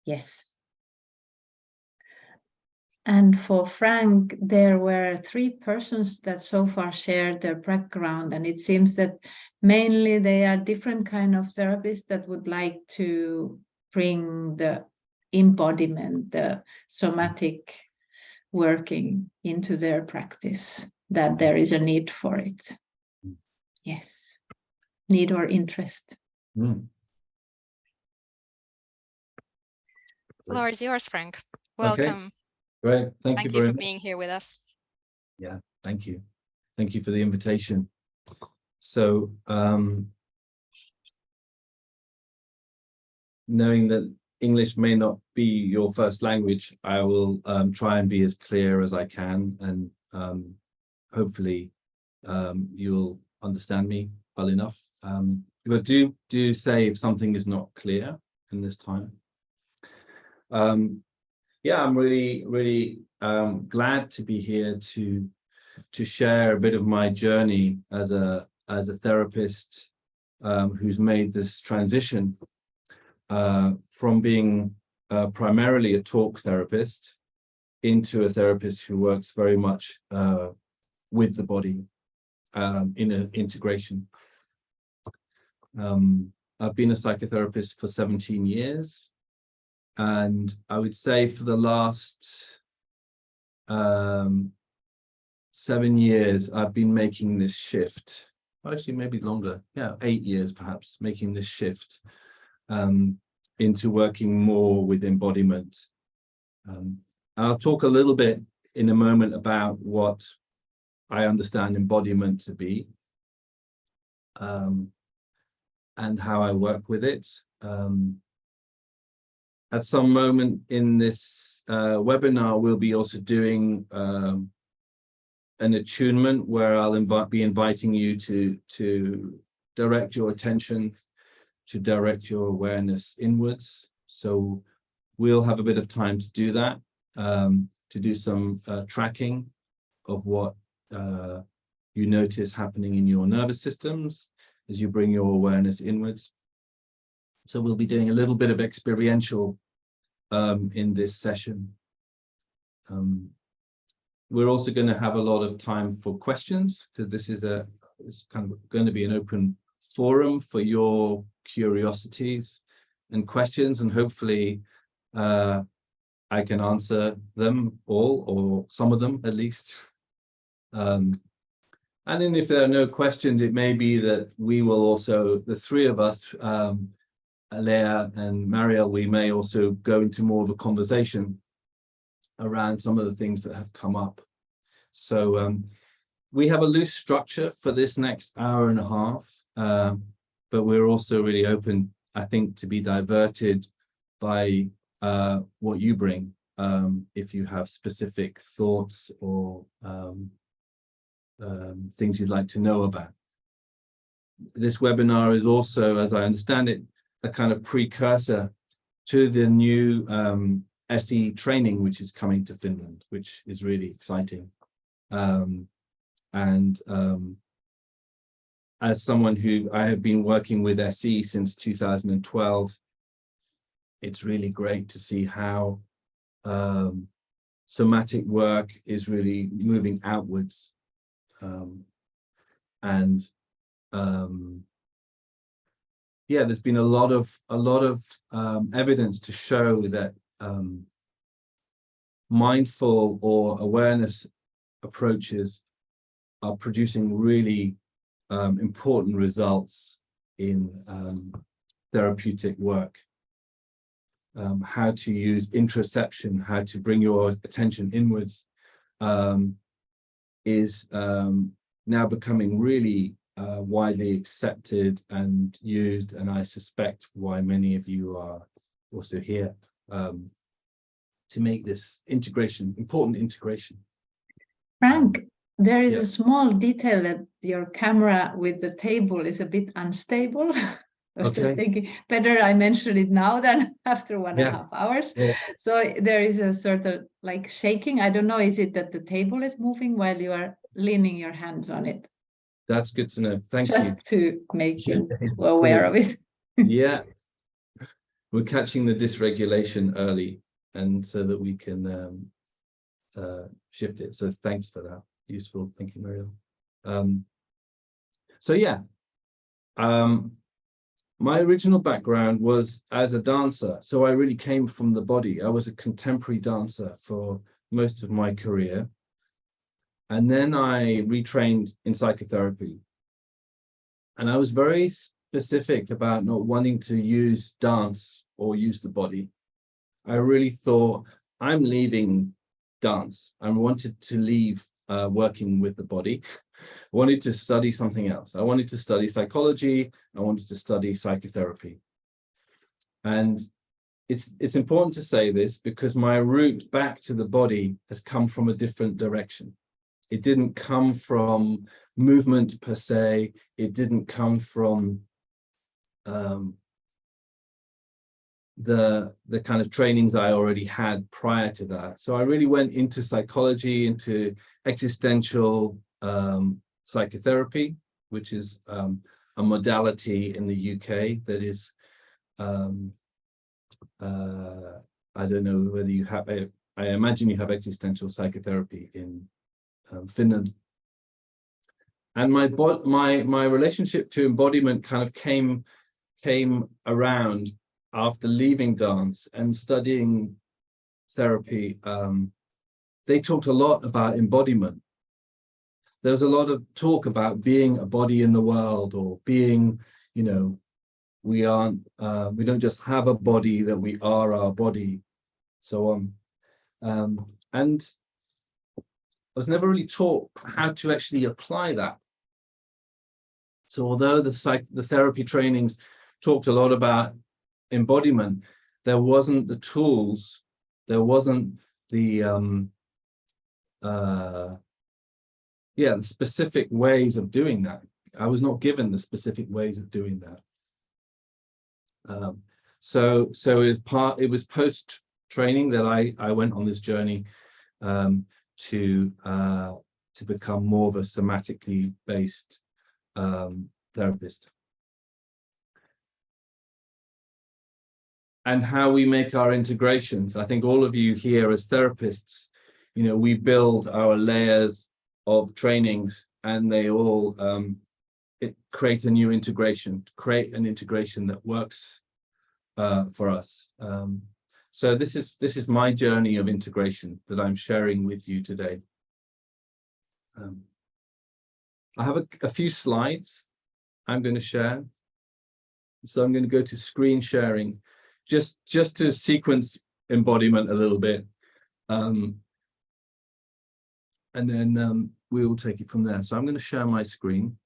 Yes. And for Frank, there were 3 persons that so far shared their background, and it seems that mainly they are different kind of therapists that would like to bring the embodiment, the somatic working into their practice, that there is a need for it. Yes, need or interest. Mm. The floor is yours, Frank. Welcome. Okay. Great. Thank you very for much. being here with us. Yeah, thank you. Thank you for the invitation. So, knowing that English may not be your first language, I will try and be as clear as I can, and hopefully you'll understand me well enough. But do say if something is not clear in this time. Yeah, I'm really glad to be here to share a bit of my journey as a therapist who's made this transition from being primarily a talk therapist into a therapist who works very much with the body in an integration. I've been a psychotherapist for 17 years. And I would say for the last 7 years, I've been making this shift. Actually, maybe longer. Yeah, 8 years perhaps, making this shift into working more with embodiment. I'll talk a little bit in a moment about what I understand embodiment to be and how I work with it. At some moment in this webinar, we'll be also doing an attunement where I'll be inviting you to direct your attention, to direct your awareness inwards. So we'll have a bit of time to do that, to do some tracking of what you notice happening in your nervous systems as you bring your awareness inwards. So we'll be doing a little bit of experiential in this session. We're also going to have a lot of time for questions, because this is it's kind of going to be an open forum for your curiosities and questions, and hopefully I can answer them all, or some of them at least. And then if there are no questions, it may be that we will also, the 3 of us, Alea and Marielle, we may also go into more of a conversation around some of the things that have come up. So we have a loose structure for this next hour and a half, but we're also really open, I think, to be diverted by what you bring, if you have specific thoughts or things you'd like to know about. This webinar is also, as I understand it, a kind of precursor to the new SE training, which is coming to Finland, which is really exciting. As someone who I have been working with SE since 2012, it's really great to see how somatic work is really moving outwards. Yeah, there's been a lot of evidence to show that mindful or awareness approaches are producing really important results in therapeutic work. How to use introception, how to bring your attention inwards, is now becoming really widely accepted and used, and I suspect why many of you are also here to make this integration, important integration. Frank, there is yeah. a small detail that your camera with the table is a bit unstable. I was just thinking, better I mention it now than after 1.5 hours. Yeah. So there is a sort of like shaking. I don't know, is it that the table is moving while you are leaning your hands on it? That's good to know. Thank you. Just to make you aware of it. Yeah. we're catching the dysregulation early, and so that we can shift it. So thanks for that. Useful. Thank you, Mariel. So yeah, my original background was as a dancer. So I really came from the body. I was a contemporary dancer for most of my career. And then I retrained in psychotherapy. And I was very specific about not wanting to use dance or use the body. I really thought, I'm leaving dance. I wanted to leave working with the body. I wanted to study something else. I wanted to study psychology. I wanted to study psychotherapy. And it's important to say this because my route back to the body has come from a different direction. It didn't come from movement per se. It didn't come from the kind of trainings I already had prior to that. So I really went into psychology, into existential psychotherapy, which is a modality in the UK that is, I don't know whether you have, I imagine you have existential psychotherapy in Finland. And my relationship to embodiment kind of came around after leaving dance and studying therapy. They talked a lot about embodiment. There was a lot of talk about being a body in the world, or being, you know, we don't just have a body, that we are our body, so on. And I was never really taught how to actually apply that. So although the therapy trainings talked a lot about embodiment, there wasn't the tools, there wasn't the the specific ways of doing that. I was not given the specific ways of doing that. So it was post training that I went on this journey to become more of a somatically based therapist. And how we make our integrations. I think all of you here as therapists, you know, we build our layers of trainings, and they all create a new integration, create an integration that works for us. So this is my journey of integration that I'm sharing with you today. I have a few slides I'm going to share. So I'm going to go to screen sharing, just to sequence embodiment a little bit. And then we will take it from there. So I'm going to share my screen.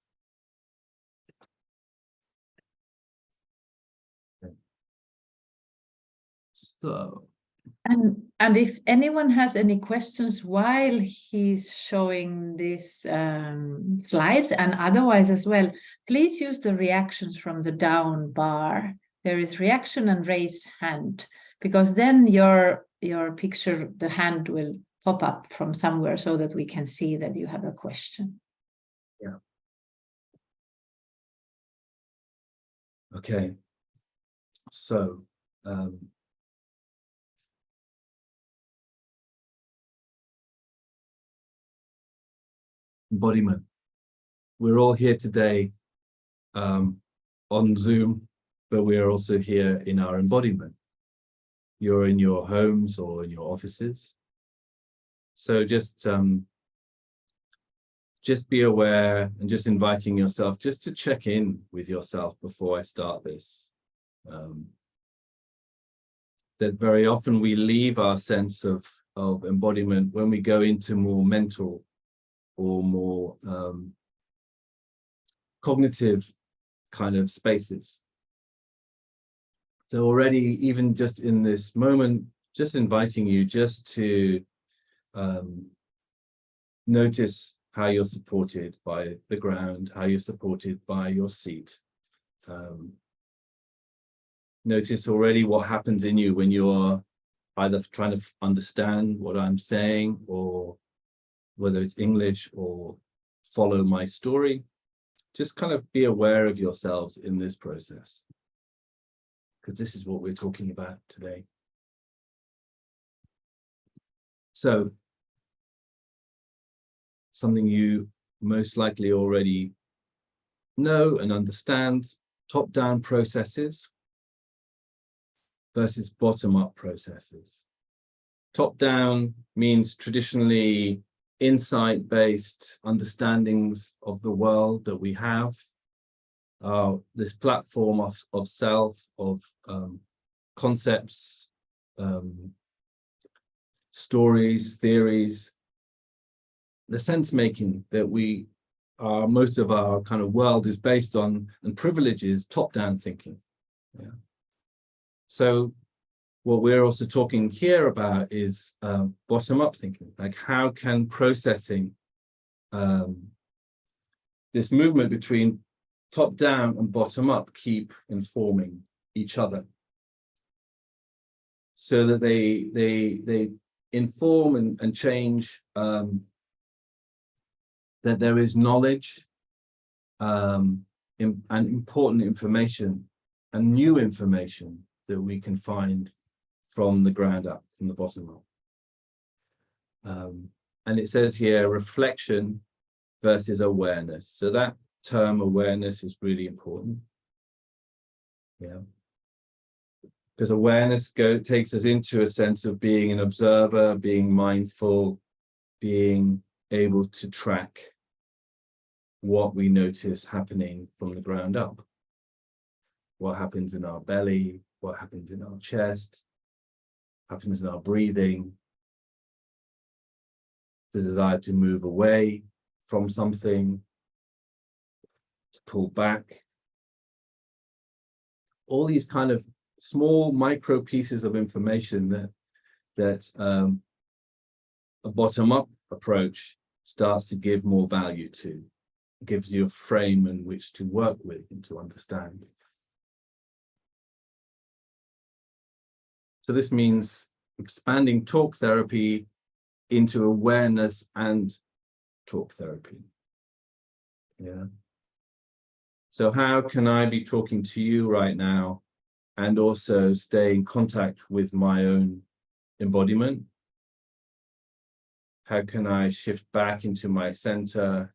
Okay. So. And if anyone has any questions while he's showing these slides, and otherwise as well, please use the reactions from the down bar. There is reaction and raise hand, because then your picture, the hand will pop up from somewhere so that we can see that you have a question. Yeah. Okay. So embodiment. We're all here today on Zoom, but we are also here in our embodiment. You're in your homes or in your offices. So just be aware, and just inviting yourself just to check in with yourself before I start this. That very often we leave our sense of embodiment when we go into more mental or more cognitive kind of spaces. So already, even just in this moment, just inviting you just to notice how you're supported by the ground, how you're supported by your seat. Notice already what happens in you when you're either trying to understand what I'm saying, or whether it's English, or follow my story. Just kind of be aware of yourselves in this process. because this is what we're talking about today. So, something you most likely already know and understand, top-down processes versus bottom-up processes. Top-down means traditionally insight-based understandings of the world that we have. This platform of self, of concepts, stories, theories, the sense-making that most of our kind of world is based on, and privileges top-down thinking. Yeah. So what we're also talking here about is bottom-up thinking. Like, how can processing this movement between top-down and bottom-up keep informing each other, so that they inform and change, that there is knowledge and important information and new information that we can find from the ground up, from the bottom up. And it says here, reflection versus awareness. So that term awareness is really important. Yeah. Because awareness takes us into a sense of being an observer, being mindful, being able to track what we notice happening from the ground up. What happens in our belly, what happens in our chest, happens in our breathing, the desire to move away from something, to pull back. All these kind of small micro pieces of information that a bottom-up approach starts to give more value to, gives you a frame in which to work with and to understand. So this means expanding talk therapy into awareness and talk therapy. Yeah. So how can I be talking to you right now and also stay in contact with my own embodiment? How can I shift back into my center,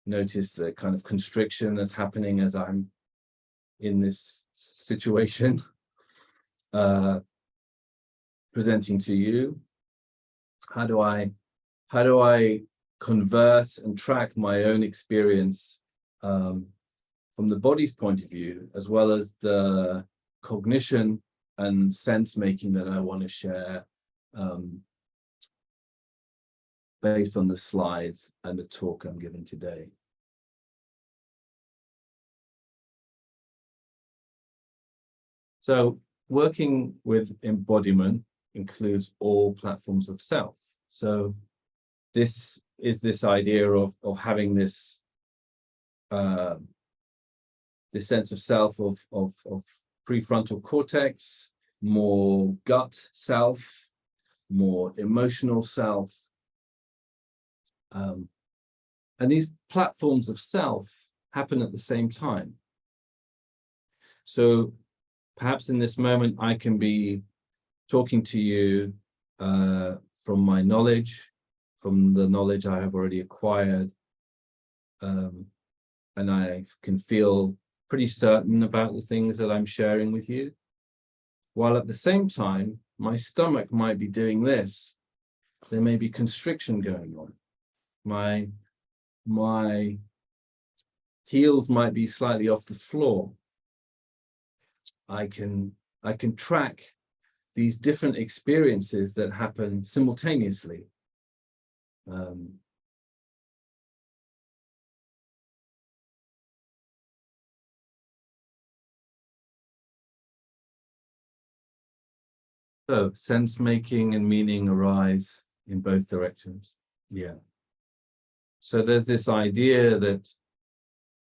notice the kind of constriction that's happening as I'm in this situation, presenting to you? How do I converse and track my own experience from the body's point of view, as well as the cognition and sense making that I want to share based on the slides and the talk I'm giving today. So working with embodiment includes all platforms of self. So this is this idea of having this this sense of self of prefrontal cortex, more gut self, more emotional self. And these platforms of self happen at the same time. So perhaps in this moment, I can be talking to you from my knowledge, from the knowledge I have already acquired, and I can feel pretty certain about the things that I'm sharing with you, while at the same time, my stomach might be doing this. There may be constriction going on. My heels might be slightly off the floor. I can track these different experiences that happen simultaneously. So sense making and meaning arise in both directions. Yeah. So there's this idea that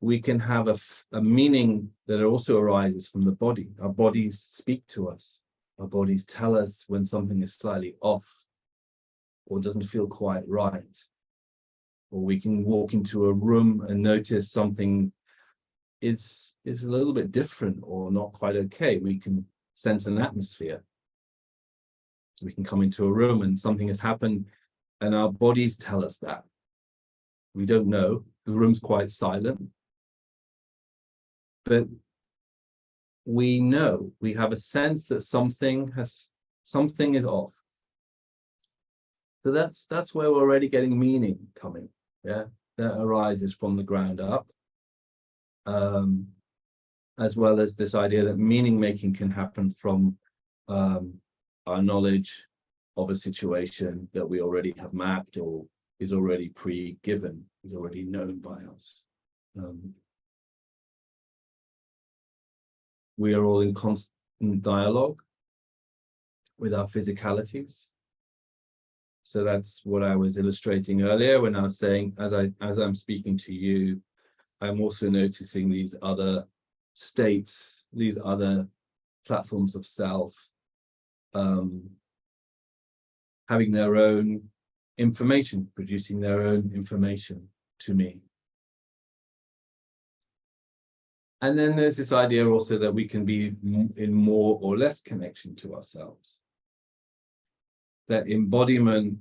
we can have a meaning that also arises from the body. Our bodies speak to us. Our bodies tell us when something is slightly off or doesn't feel quite right. Or we can walk into a room and notice something is a little bit different or not quite okay. We can sense an atmosphere. We can come into a room and something has happened and our bodies tell us that. We don't know. The room's quite silent. But we know, we have a sense that something is off. So that's where we're already getting meaning coming, yeah, that arises from the ground up, as well as this idea that meaning making can happen from our knowledge of a situation that we already have mapped or is already pre-given, is already known by us. We are all in constant dialogue with our physicalities. So that's what I was illustrating earlier when I was saying, as I'm speaking to you, I'm also noticing these other states, these other platforms of self, having their own information, producing their own information to me. And then there's this idea also that we can be in more or less connection to ourselves. That embodiment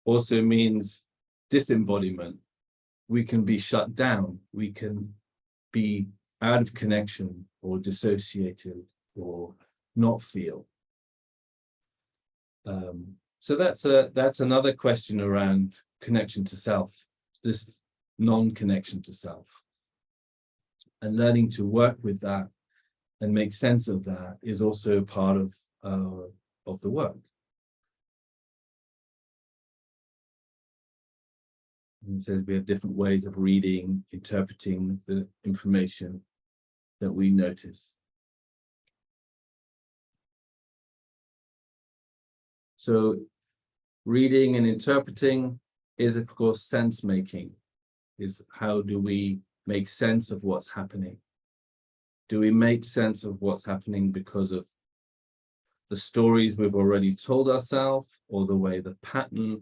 also means disembodiment. We can be shut down. We can be out of connection or dissociated or not feel. So that's another question around connection to self, this non-connection to self. And learning to work with that and make sense of that is also part of the work. And it says we have different ways of reading, interpreting the information that we notice. So reading and interpreting is, of course, sense making, is how do we make sense of what's happening? Do we make sense of what's happening because of the stories we've already told ourselves, or the way the pattern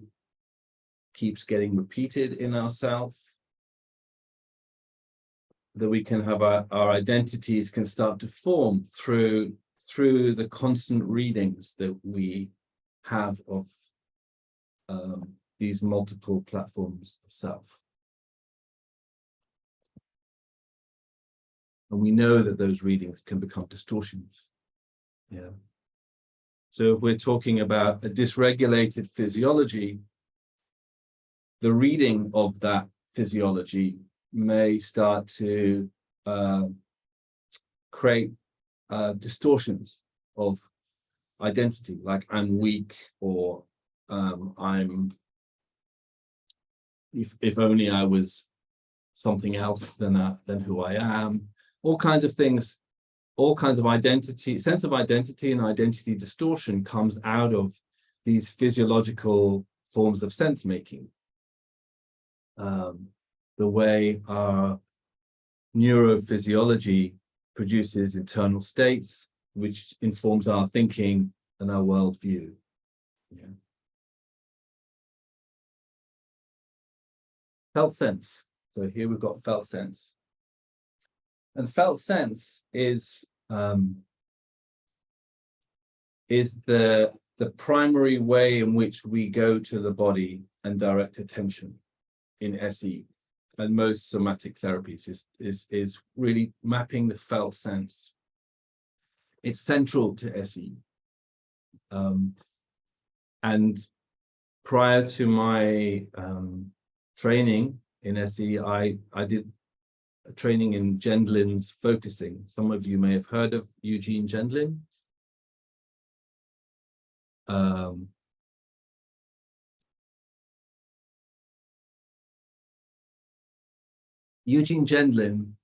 keeps getting repeated in ourselves? That we can have our identities can start to form through the constant readings that we have of these multiple platforms of self. And we know that those readings can become distortions. Yeah. So if we're talking about a dysregulated physiology, the reading of that physiology may start to create distortions of identity, like I'm weak, or I'm, if only I was something else than who I am. All kinds of things, all kinds of identity, sense of identity and identity distortion comes out of these physiological forms of sense making. The way our neurophysiology produces internal states, which informs our thinking and our worldview. Yeah. Felt sense. So here we've got felt sense. And felt sense is the primary way in which we go to the body and direct attention in SE. And most somatic therapies is really mapping the felt sense. It's central to SE. And prior to my training in SE, I did a training in Gendlin's focusing. Some of you may have heard of Eugene Gendlin. Eugene Gendlin,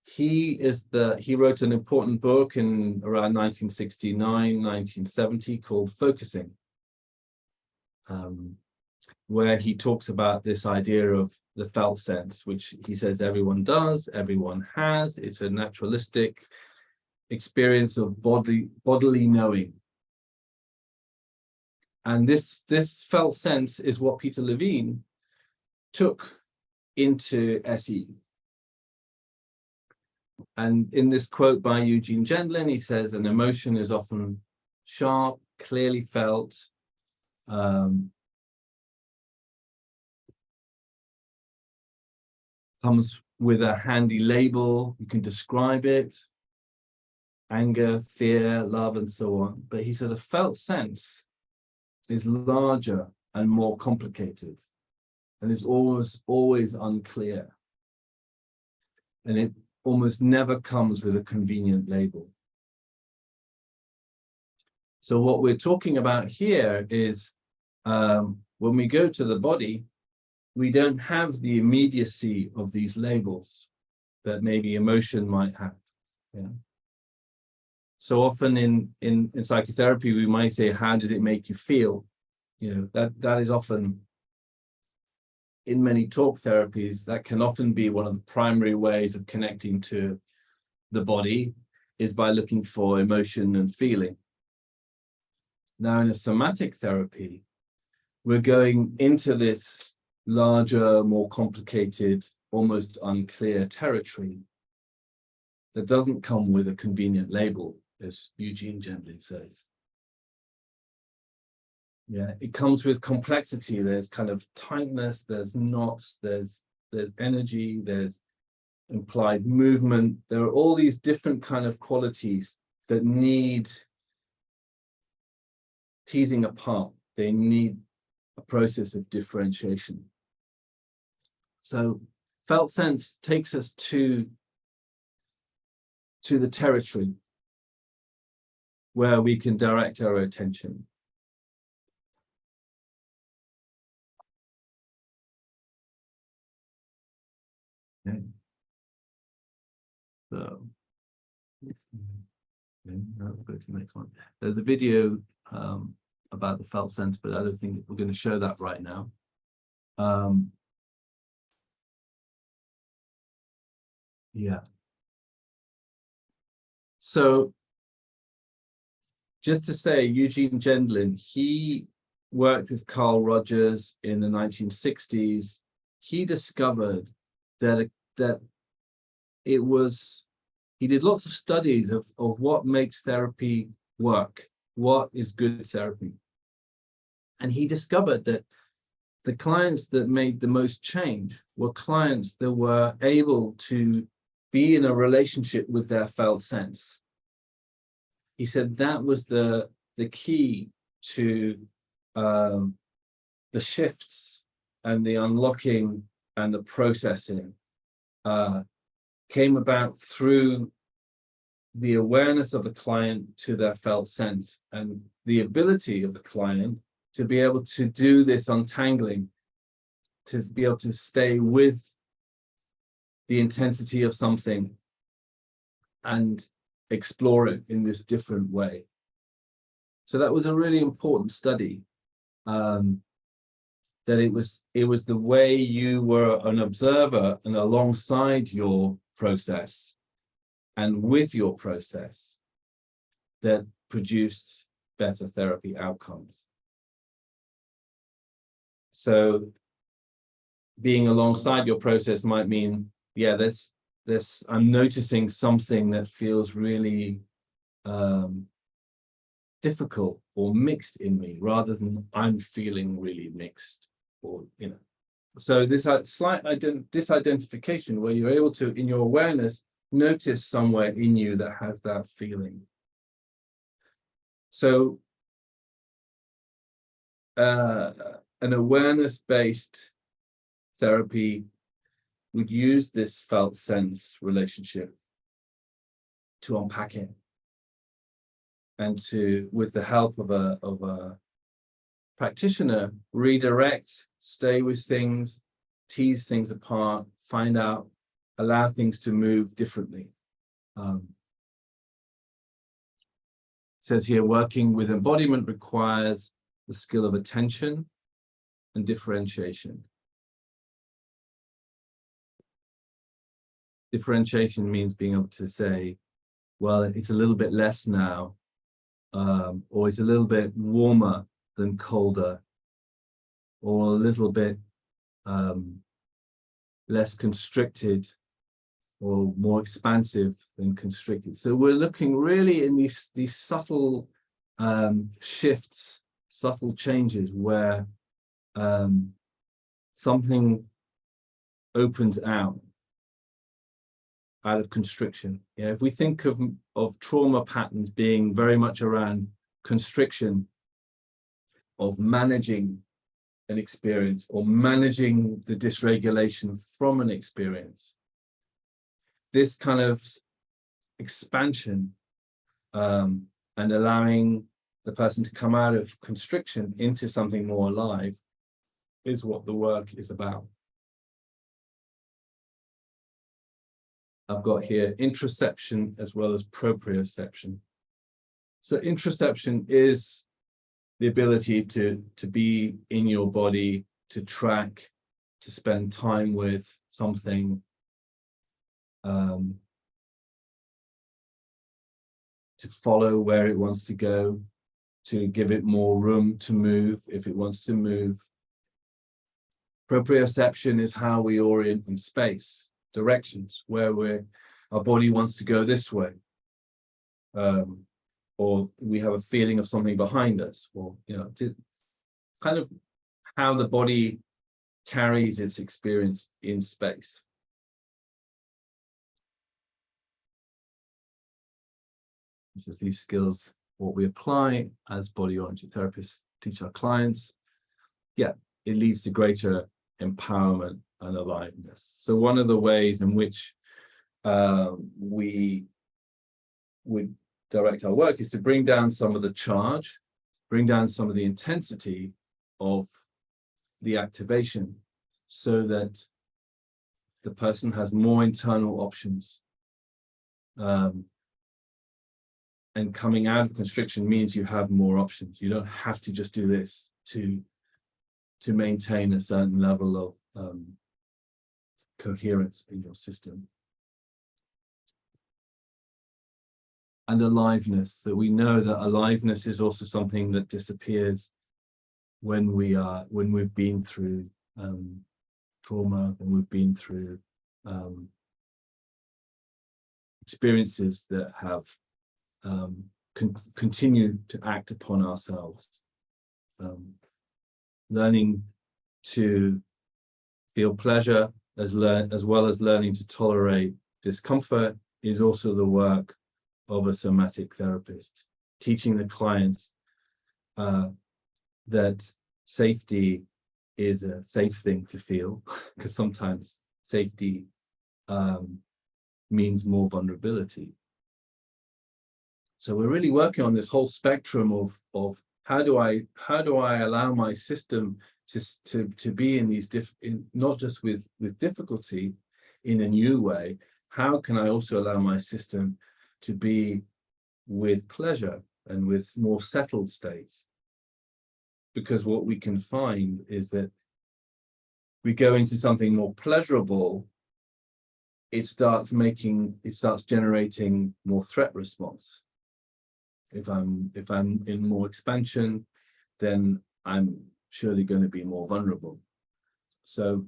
he wrote an important book in around 1969, 1970 called Focusing, where he talks about this idea of the felt sense, which he says everyone does, everyone has. It's a naturalistic experience of bodily knowing. And this felt sense is what Peter Levine took into SE. And in this quote by Eugene Gendlin, he says, an emotion is often sharp, clearly felt, comes with a handy label, you can describe it, anger, fear, love, and so on. But he says a felt sense is larger and more complicated, and is always unclear. And it almost never comes with a convenient label. So what we're talking about here is when we go to the body, we don't have the immediacy of these labels that maybe emotion might have. Yeah. So often in psychotherapy, we might say, how does it make you feel? You know, that is often, in many talk therapies, that can often be one of the primary ways of connecting to the body, is by looking for emotion and feeling. Now, in a somatic therapy, we're going into this larger, more complicated, almost unclear territory that doesn't come with a convenient label, as Eugene Gendlin says. Yeah, it comes with complexity. There's kind of tightness, there's knots, there's energy, there's implied movement. There are all these different kind of qualities that need teasing apart. They need a process of differentiation. So felt sense takes us to the territory where we can direct our attention. Okay. So I'll go to the next one. There's a video about the felt sense, but I don't think we're going to show that right now. Yeah. So just to say, Eugene Gendlin, he worked with Carl Rogers in the 1960s. He discovered that he did lots of studies of what makes therapy work, what is good therapy. And he discovered that the clients that made the most change were clients that were able to be in a relationship with their felt sense. He said that was the key to the shifts and the unlocking and the processing came about through the awareness of the client to their felt sense and the ability of the client to be able to do this untangling, to be able to stay with the intensity of something and explore it in this different way. So that was a really important study, that it was the way you were an observer and alongside your process and with your process that produced better therapy outcomes. So being alongside your process might mean, yeah, I'm noticing something that feels really difficult or mixed in me, rather than I'm feeling really mixed, or So this slight disidentification, where you're able to, in your awareness, notice somewhere in you that has that feeling. So an awareness-based therapy would use this felt sense relationship to unpack it, and to, with the help of a practitioner, redirect, stay with things, tease things apart, find out, allow things to move differently. It says here, working with embodiment requires the skill of attention and differentiation. Differentiation means being able to say, well, it's a little bit less now, or it's a little bit warmer than colder, or a little bit less constricted or more expansive than constricted. So we're looking really in these subtle shifts, subtle changes where something opens out of constriction. Yeah, if we think of trauma patterns being very much around constriction, of managing an experience or managing the dysregulation from an experience, this kind of expansion and allowing the person to come out of constriction into something more alive is what the work is about. I've got here interoception as well as proprioception. So interoception is the ability to be in your body, to track, to spend time with something, to follow where it wants to go, to give it more room to move if it wants to move. Proprioception is how we orient in space, directions, where our body wants to go this way, or we have a feeling of something behind us, or kind of how the body carries its experience in space. This is these skills, what we apply as body-oriented therapists, teach our clients. Yeah, it leads to greater empowerment and aliveness. So one of the ways in which we would direct our work is to bring down some of the charge, bring down some of the intensity of the activation so that the person has more internal options. And coming out of constriction means you have more options. You don't have to just do this to maintain a certain level of coherence in your system. And aliveness, that we know that aliveness is also something that disappears when we've been through trauma, and we've been through experiences that have continue to act upon ourselves. Learning to feel pleasure as well as learning to tolerate discomfort is also the work of a somatic therapist, teaching the clients that safety is a safe thing to feel, because sometimes safety means more vulnerability. So we're really working on this whole spectrum of how do I allow my system to be in these not just with difficulty in a new way. How can I also allow my system to be with pleasure and with more settled states? Because what we can find is that we go into something more pleasurable, it starts generating more threat response. If I'm in more expansion, then I'm surely going to be more vulnerable. So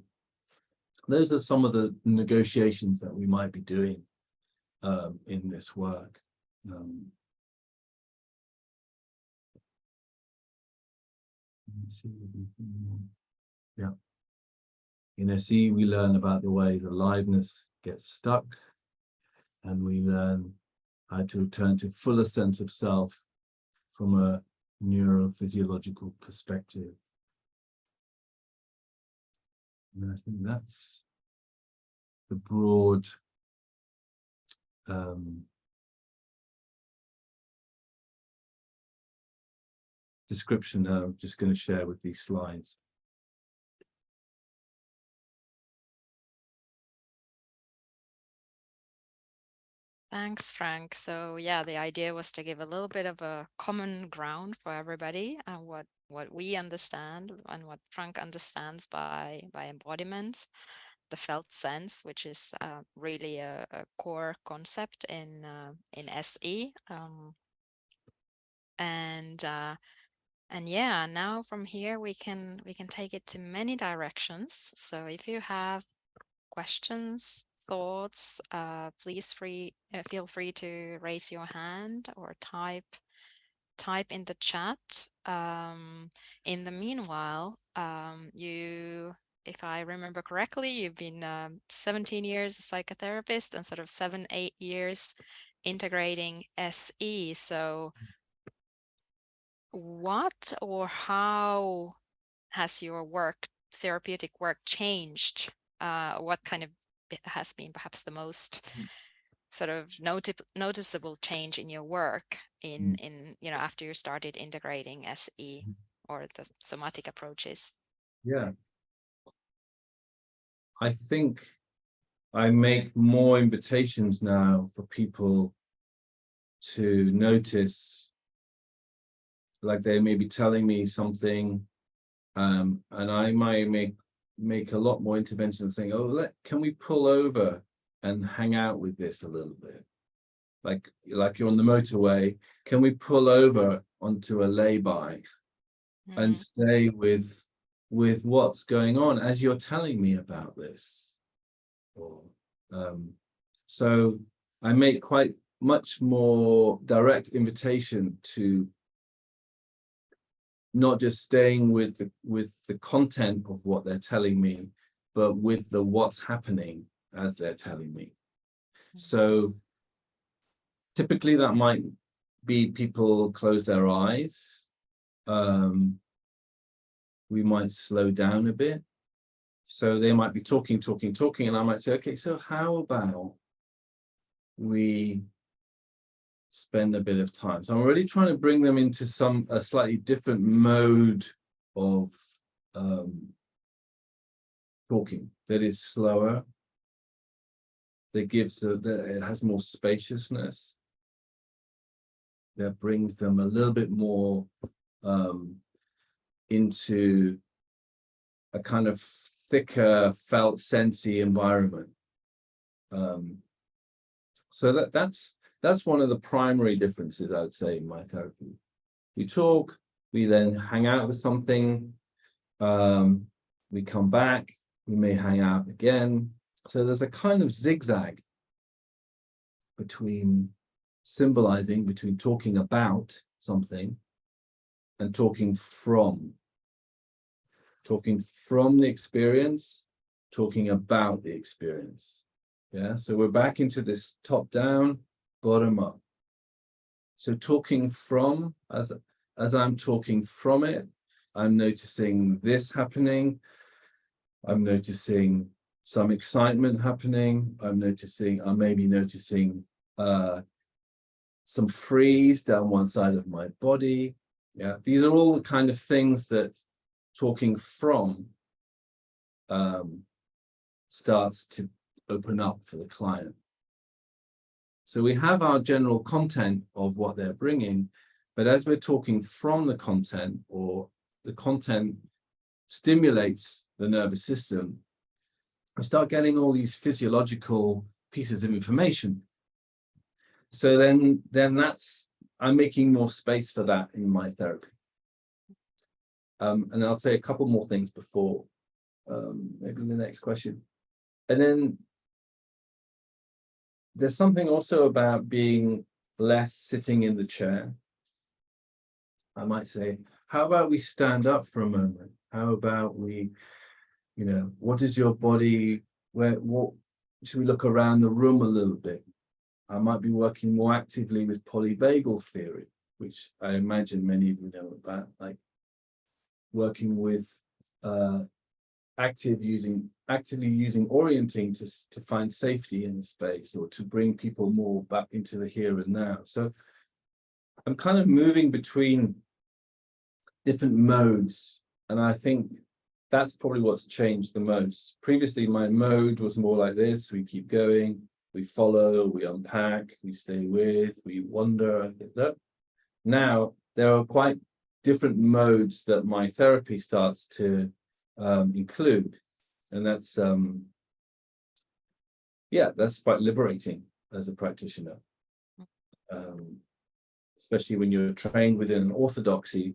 those are some of the negotiations that we might be doing in this work. Yeah. In SE, we learn about the way the aliveness gets stuck, and we learn how to return to fuller sense of self from a neurophysiological perspective. And I think that's the broad description that I'm just going to share with these slides. Thanks, Frank. So yeah, the idea was to give a little bit of a common ground for everybody, and what we understand and what Frank understands by embodiment, the felt sense, which is really a core concept in SE. And yeah, now from here we can take it to many directions. So if you have questions, thoughts, please feel free to raise your hand or type in the chat. In the meanwhile, if I remember correctly, you've been 17 years a psychotherapist and sort of 7-8 years integrating SE. So what or how has your therapeutic work changed? What kind of has been perhaps the most sort of noticeable change in your work in after you started integrating SE or the somatic approaches? Yeah, I think I make more invitations now for people to notice, like they may be telling me something, and I might make a lot more interventions saying, oh, can we pull over and hang out with this a little bit? Like you're on the motorway, can we pull over onto a lay-by and stay with what's going on as you're telling me about this? Or, so I make quite much more direct invitation to not just staying with the content of what they're telling me, but with the what's happening as they're telling me. So typically that might be people close their eyes. We might slow down a bit. So they might be talking, and I might say, okay, so how about we spend a bit of time? So I'm really trying to bring them into a slightly different mode of talking that is slower, that it has more spaciousness, that brings them a little bit more into a kind of thicker, felt sensey environment. So that's one of the primary differences, I would say, in my therapy. We talk, we then hang out with something, we come back, we may hang out again. So there's a kind of zigzag between symbolizing, between talking about something and talking from the experience, talking about the experience. Yeah, so we're back into this top down, bottom up. So talking from, as I'm talking from it, I'm noticing this happening. I'm noticing some excitement happening. I may be noticing some freeze down one side of my body. Yeah, these are all the kind of things that talking from starts to open up for the client. So we have our general content of what they're bringing, but as we're talking from the content, or the content stimulates the nervous system, we start getting all these physiological pieces of information. So then I'm making more space for that in my therapy. And I'll say a couple more things before maybe the next question. And then there's something also about being less sitting in the chair. I might say, how about we stand up for a moment? How about we, what is your body, what should we look around the room a little bit? I might be working more actively with polyvagal theory, which I imagine many of you know about, like working with actively using orienting to find safety in the space, or to bring people more back into the here and now. So I'm kind of moving between different modes, and I think that's probably what's changed the most. Previously, my mode was more like this: we keep going, we follow, we unpack, we stay with, we wonder. Now there are quite different modes that my therapy starts to include, and that's quite liberating as a practitioner, especially when you're trained within an orthodoxy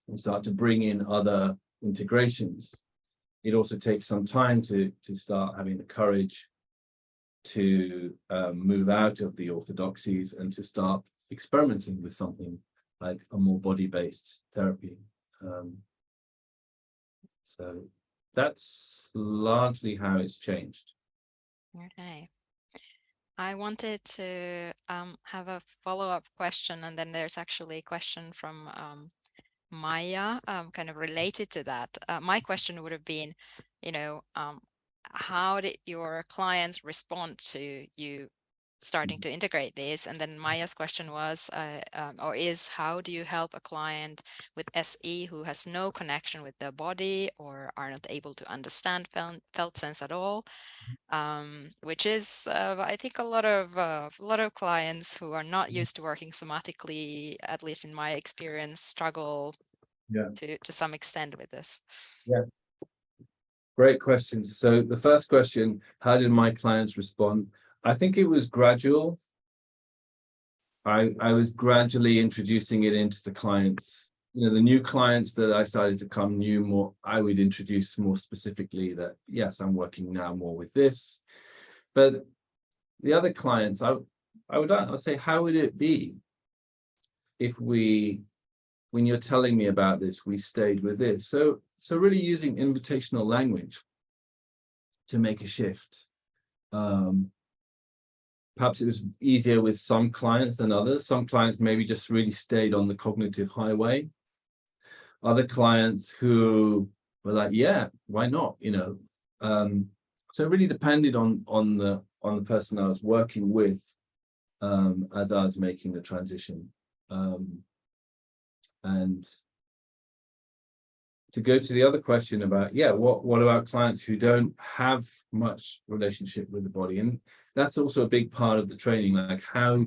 and start to bring in other integrations. it also takes some time to start having the courage to move out of the orthodoxies and to start experimenting with something like a more body-based therapy. So that's largely how it's changed. Okay. I wanted to have a follow-up question, and then there's actually a question from Maya, kind of related to that. My question would have been, you know, how did your clients respond to you starting to integrate this? And then Maya's question was, or is, how do you help a client with SE who has no connection with their body or are not able to understand felt sense at all? Which is, I think, a lot of clients who are not used to working somatically, at least in my experience, struggle to some extent with this. Yeah. Great questions. So the first question, how did my clients respond? I think it was gradual. I was gradually introducing it into the clients. You know, the new clients that I started to come new more, I would introduce more specifically that, yes, I'm working now more with this. But the other clients, I would say, how would it be if we, when you're telling me about this, we stayed with this? So really using invitational language to make a shift. Perhaps it was easier with some clients than others. Some clients maybe just really stayed on the cognitive highway. Other clients who were like, yeah, why not? You know, so it really depended on the person I was working with as I was making the transition. And to go to the other question about, yeah, what about clients who don't have much relationship with the body? And that's also a big part of the training. Like, how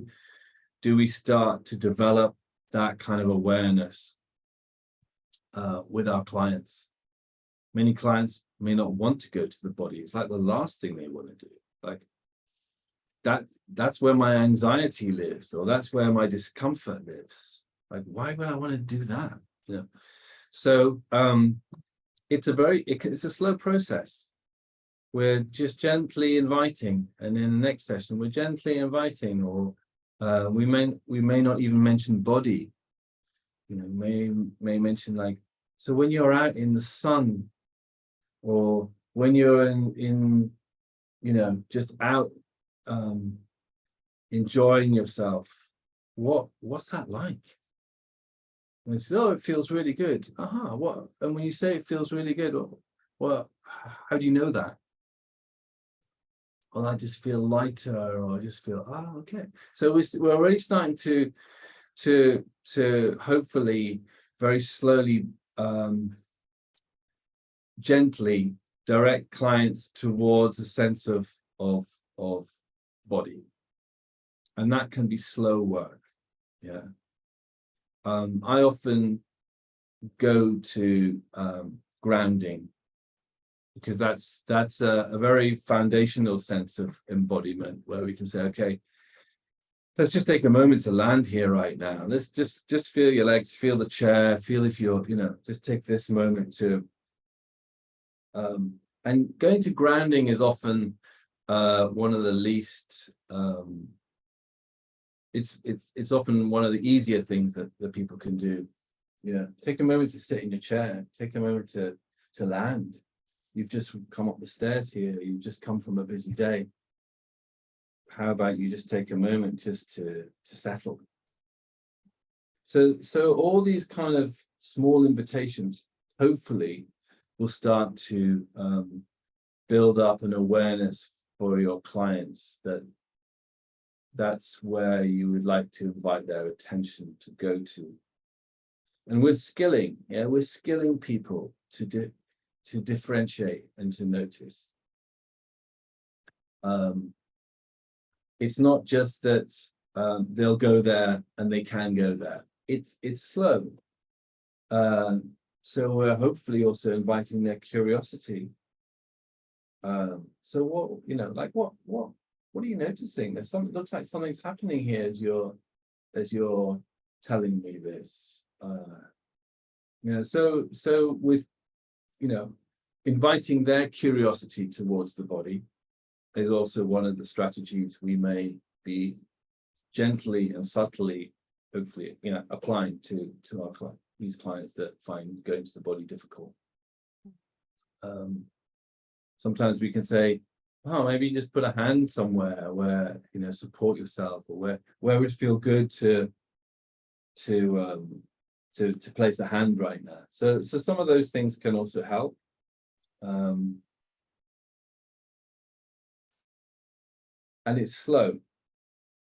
do we start to develop that kind of awareness with our clients? Many clients may not want to go to the body. It's like the last thing they want to do. Like, that's where my anxiety lives, or that's where my discomfort lives. Like, why would I want to do that? You know. So it's a slow process. We're just gently inviting, and in the next session we're gently inviting, or we may not even mention body. You know, may mention, like, so when you're out in the sun, or when you're in you know, just out enjoying yourself, what's that like? And it's, oh, it feels really good. What? And when you say it feels really good, well, how do you know that? Well, I just feel lighter, or I just feel, oh, okay. So we're already starting to hopefully very slowly, gently direct clients towards a sense of body, and that can be slow work. Yeah. I often go to grounding, because that's a very foundational sense of embodiment, where we can say, okay, let's just take a moment to land here right now. Let's just feel your legs, feel the chair, feel if you're, you know, just take this moment to and going to grounding is often one of the least it's often one of the easier things that people can do. You know, take a moment to sit in your chair, take a moment to land. You've just come up the stairs here, you've just come from a busy day. How about you just take a moment just to settle? So all these kind of small invitations hopefully will start to build up an awareness for your clients that that's where you would like to invite their attention to go to. And we're skilling people to differentiate and to notice. It's not just that they'll go there and they can go there. It's slow. So we're hopefully also inviting their curiosity. So what, you know, like what are you noticing? There's something, looks like something's happening here as you're telling me this. You know, so with, you know, inviting their curiosity towards the body is also one of the strategies we may be gently and subtly, hopefully, applying to these clients that find going to the body difficult. Sometimes we can say, oh, maybe just put a hand somewhere where, support yourself, or where would feel good to place a hand right now. So some of those things can also help. And it's slow.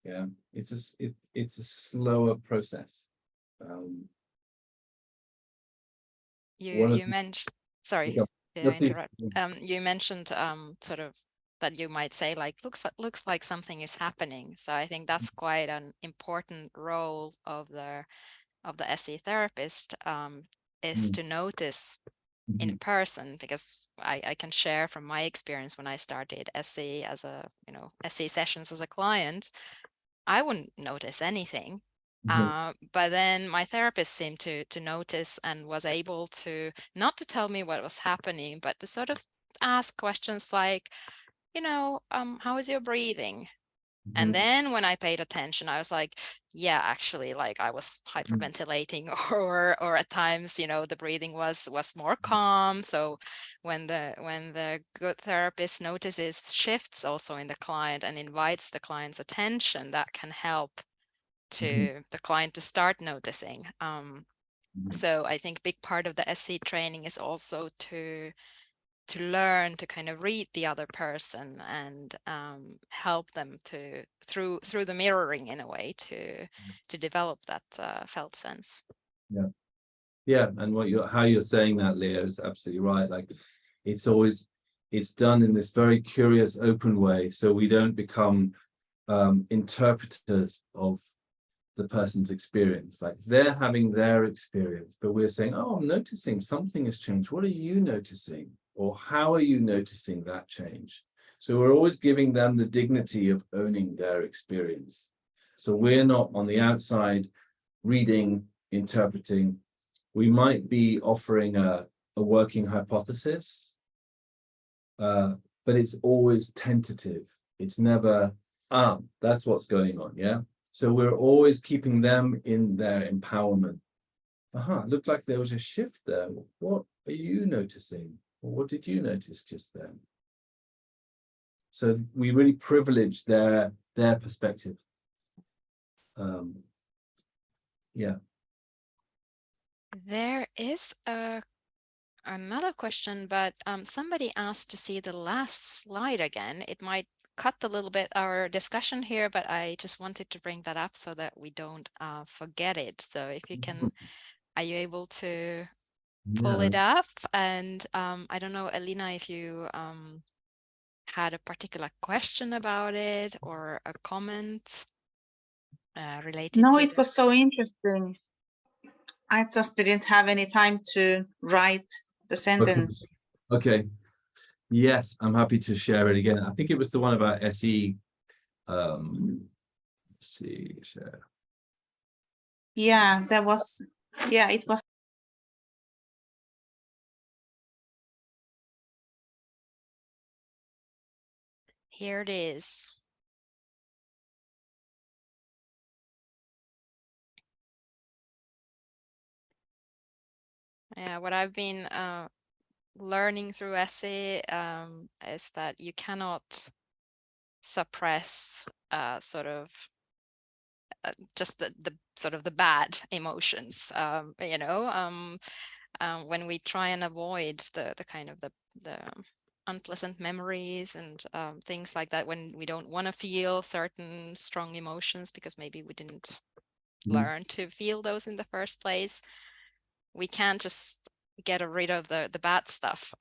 Yeah, it's a slower process. You mentioned, sorry, did I interrupt? Please. You mentioned sort of that you might say like looks like something is happening. So I think that's quite an important role of the SE therapist, is to notice in person, because I can share from my experience when I started SE as a SE sessions as a client, I wouldn't notice anything. But then my therapist seemed to notice and was able to, not to tell me what was happening, but to sort of ask questions like, how is your breathing? And then when I paid attention, I was like, yeah, actually, like I was hyperventilating, or at times, the breathing was more calm. So when the good therapist notices shifts also in the client and invites the client's attention, that can help to the client to start noticing. So I think big part of the SC training is also to learn to kind of read the other person and help them to through the mirroring in a way to develop that felt sense. Yeah, and how you're saying that, Leah, is absolutely right. Like it's done in this very curious, open way, so we don't become interpreters of the person's experience. Like they're having their experience, but we're saying, oh, I'm noticing something has changed. What are you noticing? Or how are you noticing that change? So we're always giving them the dignity of owning their experience. So we're not on the outside reading, interpreting. We might be offering a working hypothesis, but it's always tentative. It's never, that's what's going on, yeah? So we're always keeping them in their empowerment. It looked like there was a shift there. What are you noticing? Or what did you notice just then? So we really privilege their perspective. Yeah. There is another question, but somebody asked to see the last slide again. It might cut a little bit our discussion here, but I just wanted to bring that up so that we don't forget it. So if you can, are you able to pull it up? And I don't know, Elina, if you had a particular question about it or a comment related No, to it was so interesting. I just didn't have any time to write the sentence. Okay. Yes, I'm happy to share it again. I think it was the one about SE. Let's see, share. Yeah, there was. Yeah, it was. Here it is. Yeah, what I've been learning through essay is that you cannot suppress sort of just the sort of the bad emotions, when we try and avoid the kind of the unpleasant memories and things like that, when we don't want to feel certain strong emotions because maybe we didn't learn to feel those in the first place, we can't just get rid of the bad stuff.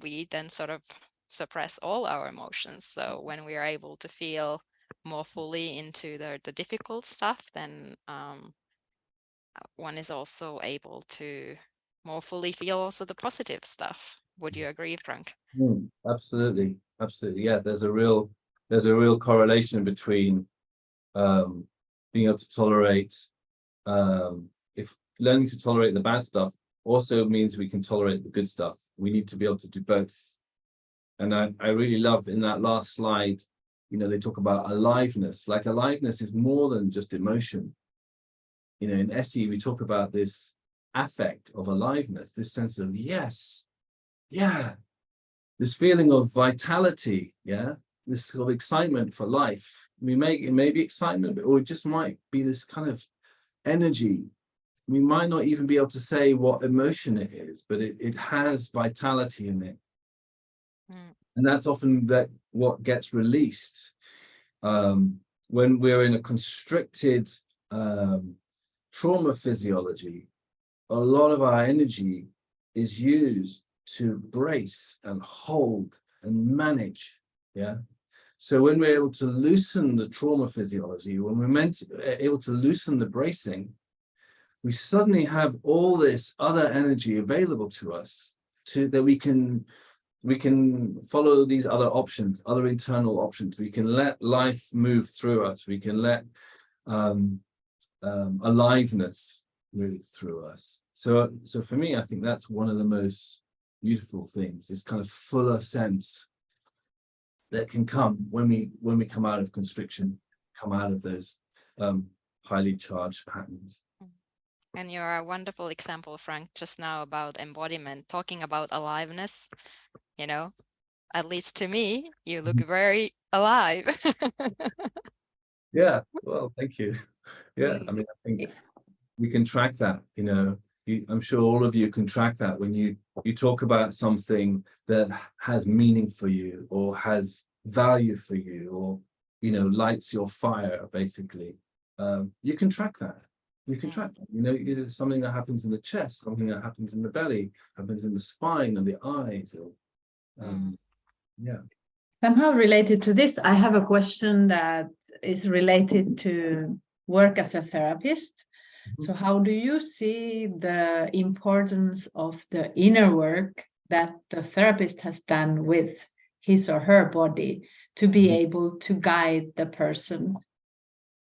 We then sort of suppress all our emotions. So when we are able to feel more fully into the difficult stuff, then one is also able to more fully feel also the positive stuff. Would you agree, Frank? Absolutely, absolutely. Yeah, there's a real correlation between being able to tolerate, if learning to tolerate the bad stuff also means we can tolerate the good stuff. we need to be able to do both. And I really love in that last slide, you know, they talk about aliveness. Like aliveness is more than just emotion. You know, in SE, we talk about this affect of aliveness, this sense of yes, yeah, this feeling of vitality, yeah, this sort of excitement for life. It may be excitement, or it just might be this kind of energy. We might not even be able to say what emotion it is, but it has vitality in it. And that's often what gets released when we're in a constricted trauma physiology. A lot of our energy is used to brace and hold and manage. Yeah. So when we're able to loosen the trauma physiology, when we're able to loosen the bracing, we suddenly have all this other energy available to us that we can follow these other options, other internal options. We can let life move through us. We can let aliveness move through us. So for me, I think that's one of the most beautiful things, this kind of fuller sense that can come when we come out of constriction, come out of those highly charged patterns. And you're a wonderful example, Frank, just now about embodiment, talking about aliveness. You know, at least to me, you look very alive. Yeah, well, thank you. Yeah, I mean, I think we can track that, you know. I'm sure all of you can track that when you talk about something that has meaning for you or has value for you, or, you know, lights your fire, basically. You can track that. You can track that. You know, it's something that happens in the chest, something that happens in the belly, happens in the spine and the eyes. Or, yeah. Somehow related to this, I have a question that is related to work as a therapist. So how do you see the importance of the inner work that the therapist has done with his or her body to be able to guide the person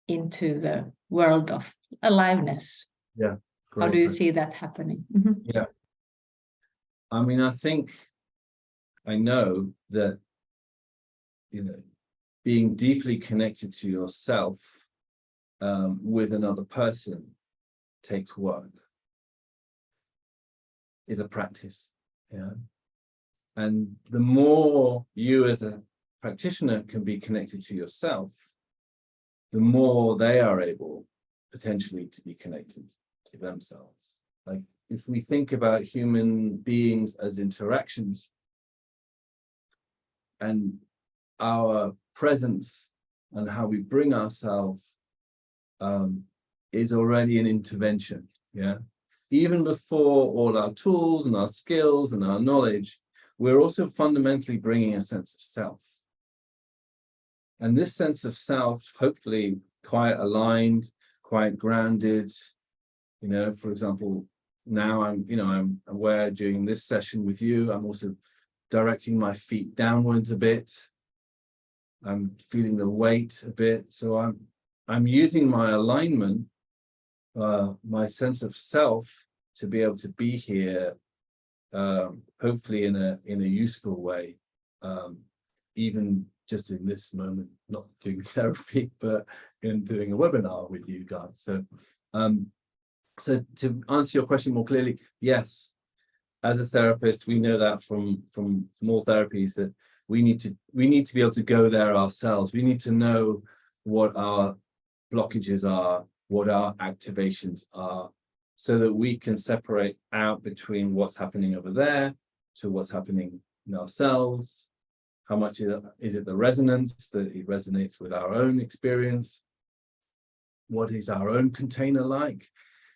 into the world of aliveness? Yeah. How do you see that happening? Yeah. I mean, I know that, you know, being deeply connected to yourself with another person takes work, is a practice. Yeah. And the more you as a practitioner can be connected to yourself, the more they are able potentially to be connected to themselves. Like, if we think about human beings as interactions, and our presence and how we bring ourselves is already an intervention. Yeah. Even before all our tools and our skills and our knowledge, we're also fundamentally bringing a sense of self. And this sense of self, hopefully quite aligned, quite grounded. You know, for example, now I'm aware during this session with you, I'm also directing my feet downwards a bit. I'm feeling the weight a bit. So I'm using my alignment, my sense of self, to be able to be here, hopefully in a useful way, even just in this moment, not doing therapy, but in doing a webinar with you guys. So to answer your question more clearly, yes, as a therapist, we know that from all therapies, that we need to be able to go there ourselves. We need to know what our blockages are, what our activations are, so that we can separate out between what's happening over there to what's happening in ourselves. How much is it the resonance that it resonates with our own experience? What is our own container like?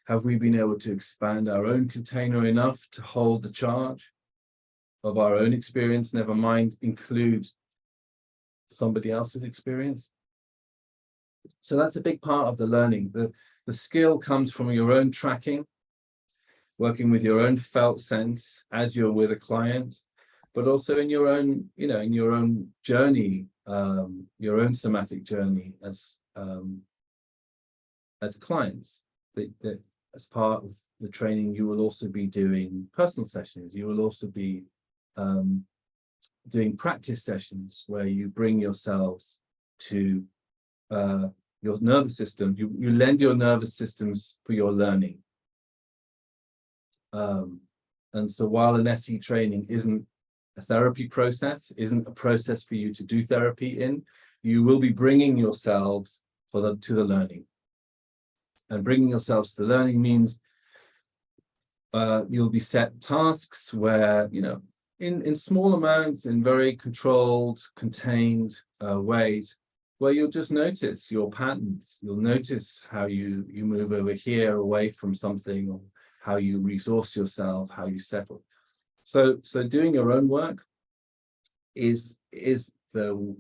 Have we been able to expand our own container enough to hold the charge of our own experience, never mind include somebody else's experience? So that's a big part of the learning. The skill comes from your own tracking, working with your own felt sense as you're with a client, but also in your own, in your own journey, your own somatic journey as clients, that as part of the training, you will also be doing personal sessions. You will also be doing practice sessions where you bring yourselves to your nervous system. You lend your nervous systems for your learning. And so while an SE training isn't a therapy process, isn't a process for you to do therapy in, you will be bringing yourselves to the learning. And bringing yourselves to the learning means you'll be set tasks where, you know, in small amounts, in very controlled, contained ways, where you'll just notice your patterns. You'll notice how you move over here away from something, or how you resource yourself, how you settle. So doing your own work is the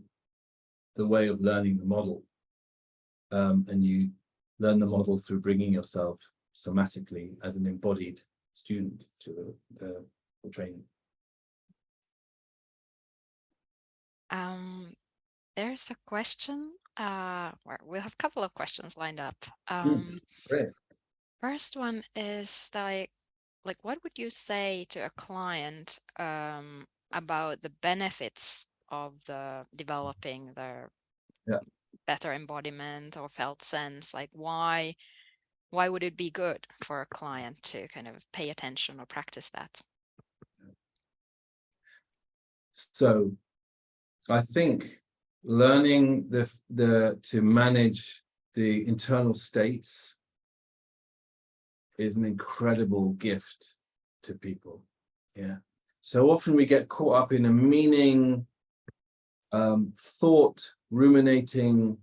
way of learning the model. And you learn the model through bringing yourself somatically as an embodied student to the training. There's a question. We'll have a couple of questions lined up. Great. First one is like what would you say to a client about the benefits of developing their better embodiment or felt sense? Like why would it be good for a client to kind of pay attention or practice that? So I think learning to manage the internal states is an incredible gift to people. Yeah. So often we get caught up in a meaning, thought, ruminating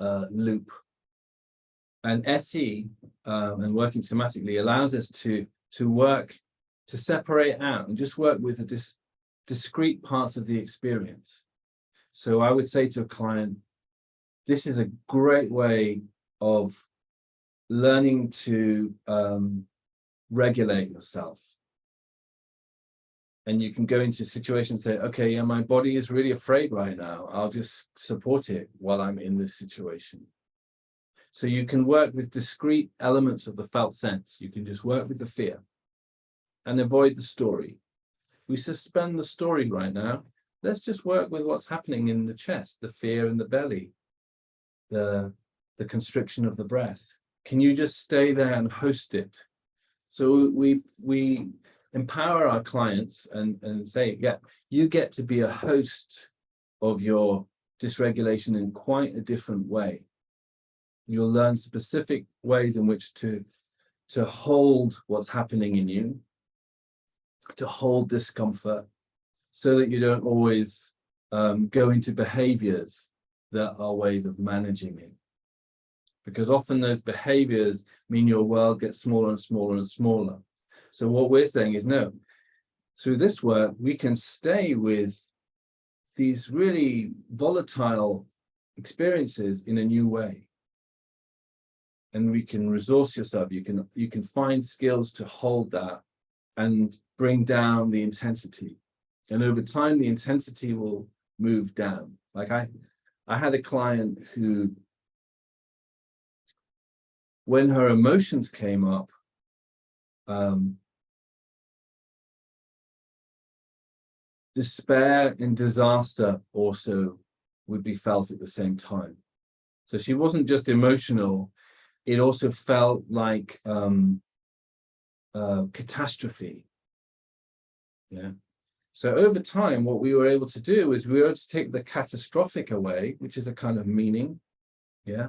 loop. And SE and working somatically allows us to work, to separate out and just work with the discrete parts of the experience. So I would say to a client, this is a great way of learning to regulate yourself. And you can go into situations and say, okay, yeah, my body is really afraid right now. I'll just support it while I'm in this situation. So you can work with discrete elements of the felt sense. You can just work with the fear and avoid the story. We suspend the story right now. Let's just work with what's happening in the chest, the fear in the belly, the constriction of the breath. Can you just stay there and host it? So we empower our clients and say, yeah, you get to be a host of your dysregulation in quite a different way. You'll learn specific ways in which to hold what's happening in you, to hold discomfort, so that you don't always go into behaviors that are ways of managing it. Because often those behaviors mean your world gets smaller and smaller and smaller. So what we're saying is, no, through this work, we can stay with these really volatile experiences in a new way. And we can resource yourself. You can find skills to hold that and bring down the intensity. And over time, the intensity will move down. Like I had a client who, when her emotions came up, despair and disaster also would be felt at the same time. So she wasn't just emotional, it also felt like catastrophe. Yeah. So over time, what we were able to do is we were able to take the catastrophic away, which is a kind of meaning. Yeah.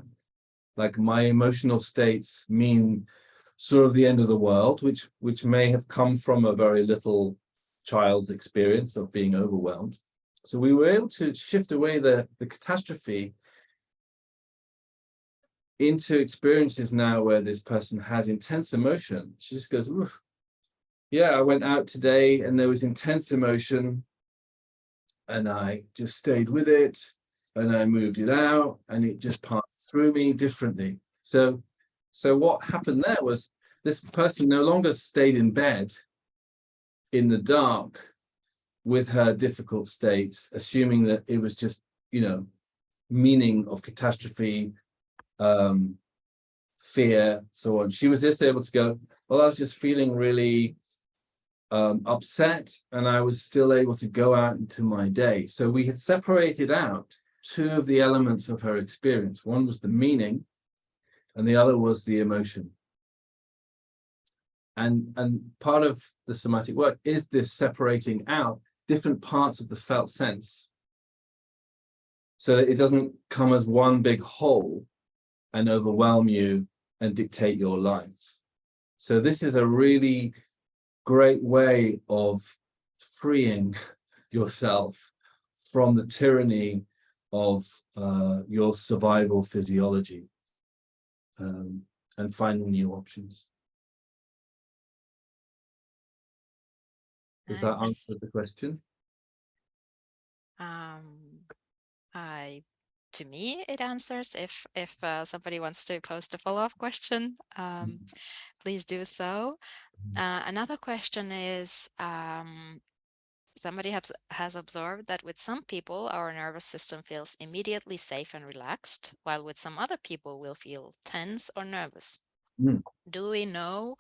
Like my emotional states mean sort of the end of the world, which may have come from a very little child's experience of being overwhelmed. So we were able to shift away the catastrophe into experiences now where this person has intense emotion. She just goes, oof. Yeah, I went out today and there was intense emotion and I just stayed with it and I moved it out and it just passed through me differently. So what happened there was this person no longer stayed in bed in the dark with her difficult states, assuming that it was just, meaning of catastrophe, fear, so on. She was just able to go, well, I was just feeling really upset, and I was still able to go out into my day. So we had separated out two of the elements of her experience. One was the meaning, and the other was the emotion. And part of the somatic work is this separating out different parts of the felt sense, so that it doesn't come as one big whole and overwhelm you and dictate your life. So this is a really great way of freeing yourself from the tyranny of your survival physiology, and finding new options. Does that answer the question? To me, it answers. If somebody wants to post a follow-up question, please do so. Another question is, somebody has observed that with some people, our nervous system feels immediately safe and relaxed, while with some other people will feel tense or nervous. Do we know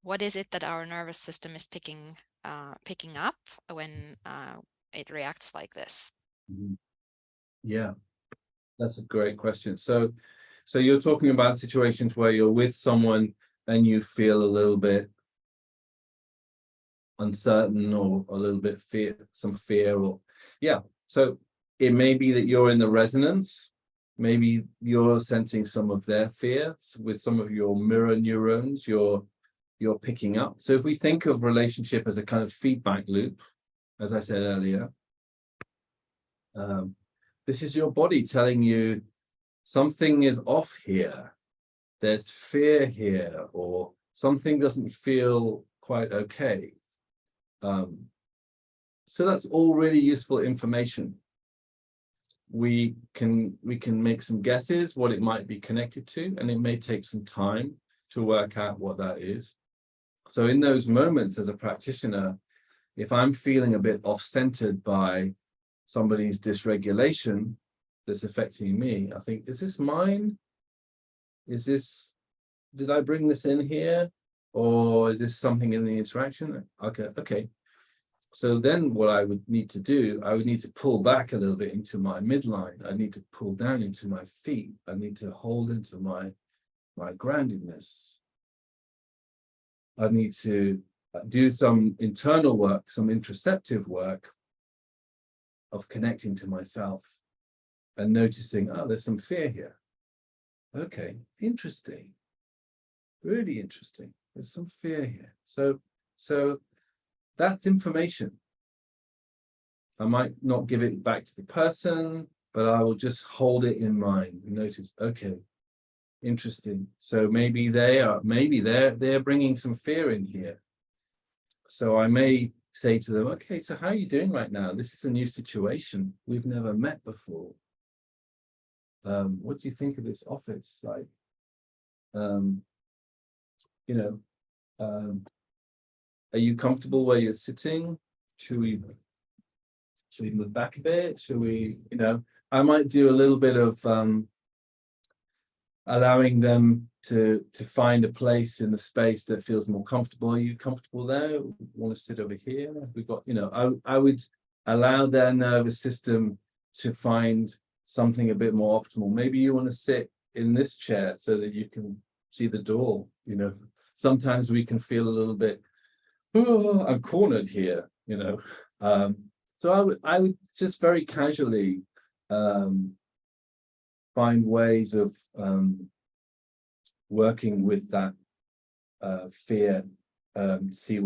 what is it that our nervous system is picking up when it reacts like this? Yeah, that's a great question. So you're talking about situations where you're with someone and you feel a little bit uncertain or a little bit some fear, or yeah. So it may be that you're in the resonance. Maybe you're sensing some of their fears with some of your mirror neurons you're picking up. So if we think of relationship as a kind of feedback loop, as I said earlier, this is your body telling you something is off here. There's fear here, or something doesn't feel quite okay. So that's all really useful information. We can make some guesses what it might be connected to, and it may take some time to work out what that is. So in those moments as a practitioner, if I'm feeling a bit off-centered by somebody's dysregulation that's affecting me, I think, is this mine? Did I bring this in here? Or is this something in the interaction? Okay. So then what I would need to do, I would need to pull back a little bit into my midline. I need to pull down into my feet. I need to hold into my groundedness. I need to do some internal work, some introspective work of connecting to myself and noticing, oh, there's some fear here. Okay, interesting. Really interesting. There's some fear here. So that's information. I might not give it back to the person, but I will just hold it in mind and notice, okay, interesting. So maybe they're bringing some fear in here. So I may say to them, okay, so how are you doing right now? This is a new situation. We've never met before. What do you think of this office? Like, are you comfortable where you're sitting? Should we move back a bit? Should we, I might do a little bit of allowing them to find a place in the space that feels more comfortable. Are you comfortable there? Want to sit over here? We've got, I would allow their nervous system to find something a bit more optimal. Maybe you want to sit in this chair so that you can see the door. Sometimes we can feel a little bit, oh, I'm cornered here, So I would just very casually find ways of working with that fear, see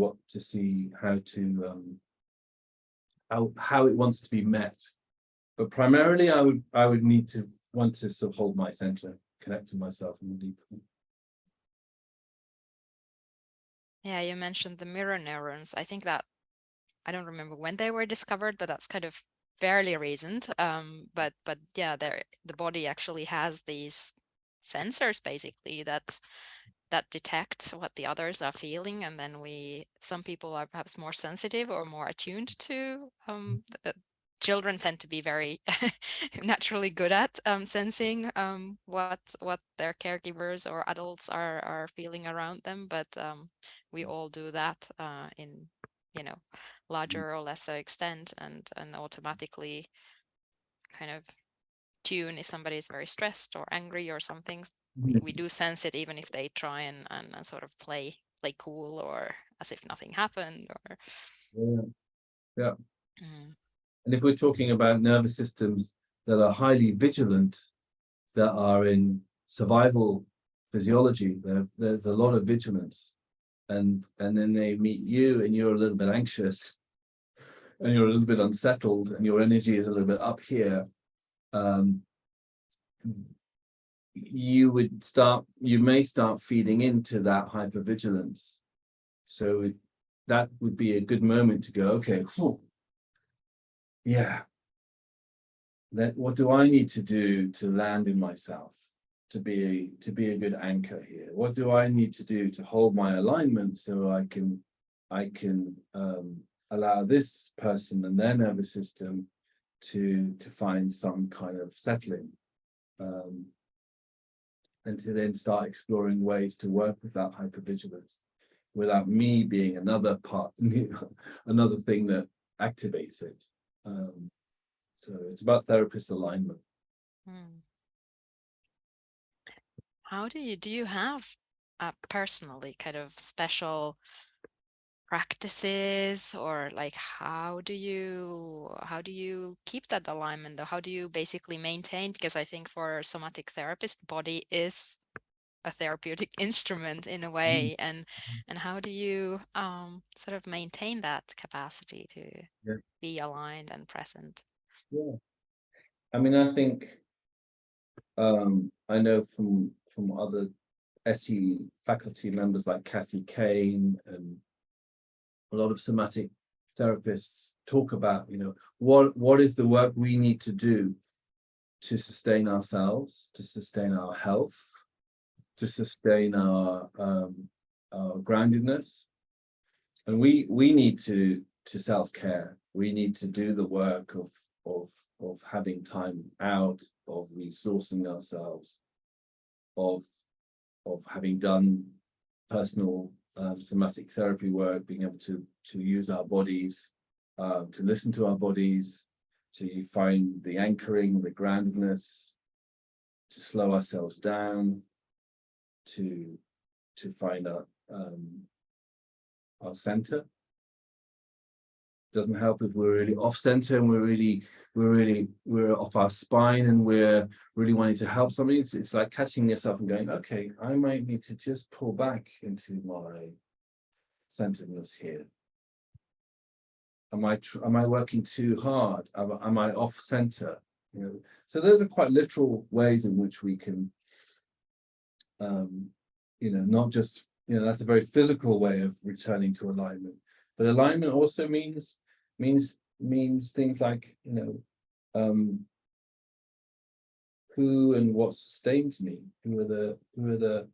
how it wants to be met. But primarily, I would want to sort of hold my center, connect to myself more deeply. Yeah, you mentioned the mirror neurons. I think that, I don't remember when they were discovered, but that's kind of fairly recent. But yeah, the body actually has these sensors basically that detect what the others are feeling, and then some people are perhaps more sensitive or more attuned to children tend to be very naturally good at sensing what their caregivers or adults are feeling around them, but we all do that in, you know, larger or lesser extent, and automatically kind of tune if somebody is very stressed or angry or something. We do sense it, even if they try and sort of play cool or as if nothing happened, or yeah. And if we're talking about nervous systems that are highly vigilant, that are in survival physiology, there's a lot of vigilance, and then they meet you and you're a little bit anxious and you're a little bit unsettled and your energy is a little bit up here, you may start feeding into that hypervigilance. So that would be a good moment to go, okay, yeah, what do I need to do to land in myself, to be a good anchor here? What do I need to do to hold my alignment so I can allow this person and their nervous system to find some kind of settling, and to then start exploring ways to work with that hypervigilance without me being another part, another thing that activates it. So it's about therapist alignment. How do you have personally kind of special practices, or like how do you keep that alignment, or how do you basically maintain? Because I think for a somatic therapist, body is a therapeutic instrument in a way, and how do you sort of maintain that capacity to be aligned and present? Yeah, I mean, I think I know from other SE faculty members like Kathy Kane, and a lot of somatic therapists talk about, you know, what is the work we need to do to sustain ourselves, to sustain our health, to sustain our groundedness. And we need to self-care. We need to do the work of having time out, of resourcing ourselves, of having done personal somatic therapy work, being able to use our bodies, to listen to our bodies, to find the anchoring, the groundedness, to slow ourselves down, to find our center. Doesn't help if we're really off center and we're off our spine and we're really wanting to help somebody. It's like catching yourself and going, okay, I might need to just pull back into my centeredness here. Am I working too hard? Am I off center? You know, so those are quite literal ways in which we can, you know, not just, you know, that's a very physical way of returning to alignment. But alignment also means things like, you know, who and what sustains me. Who are the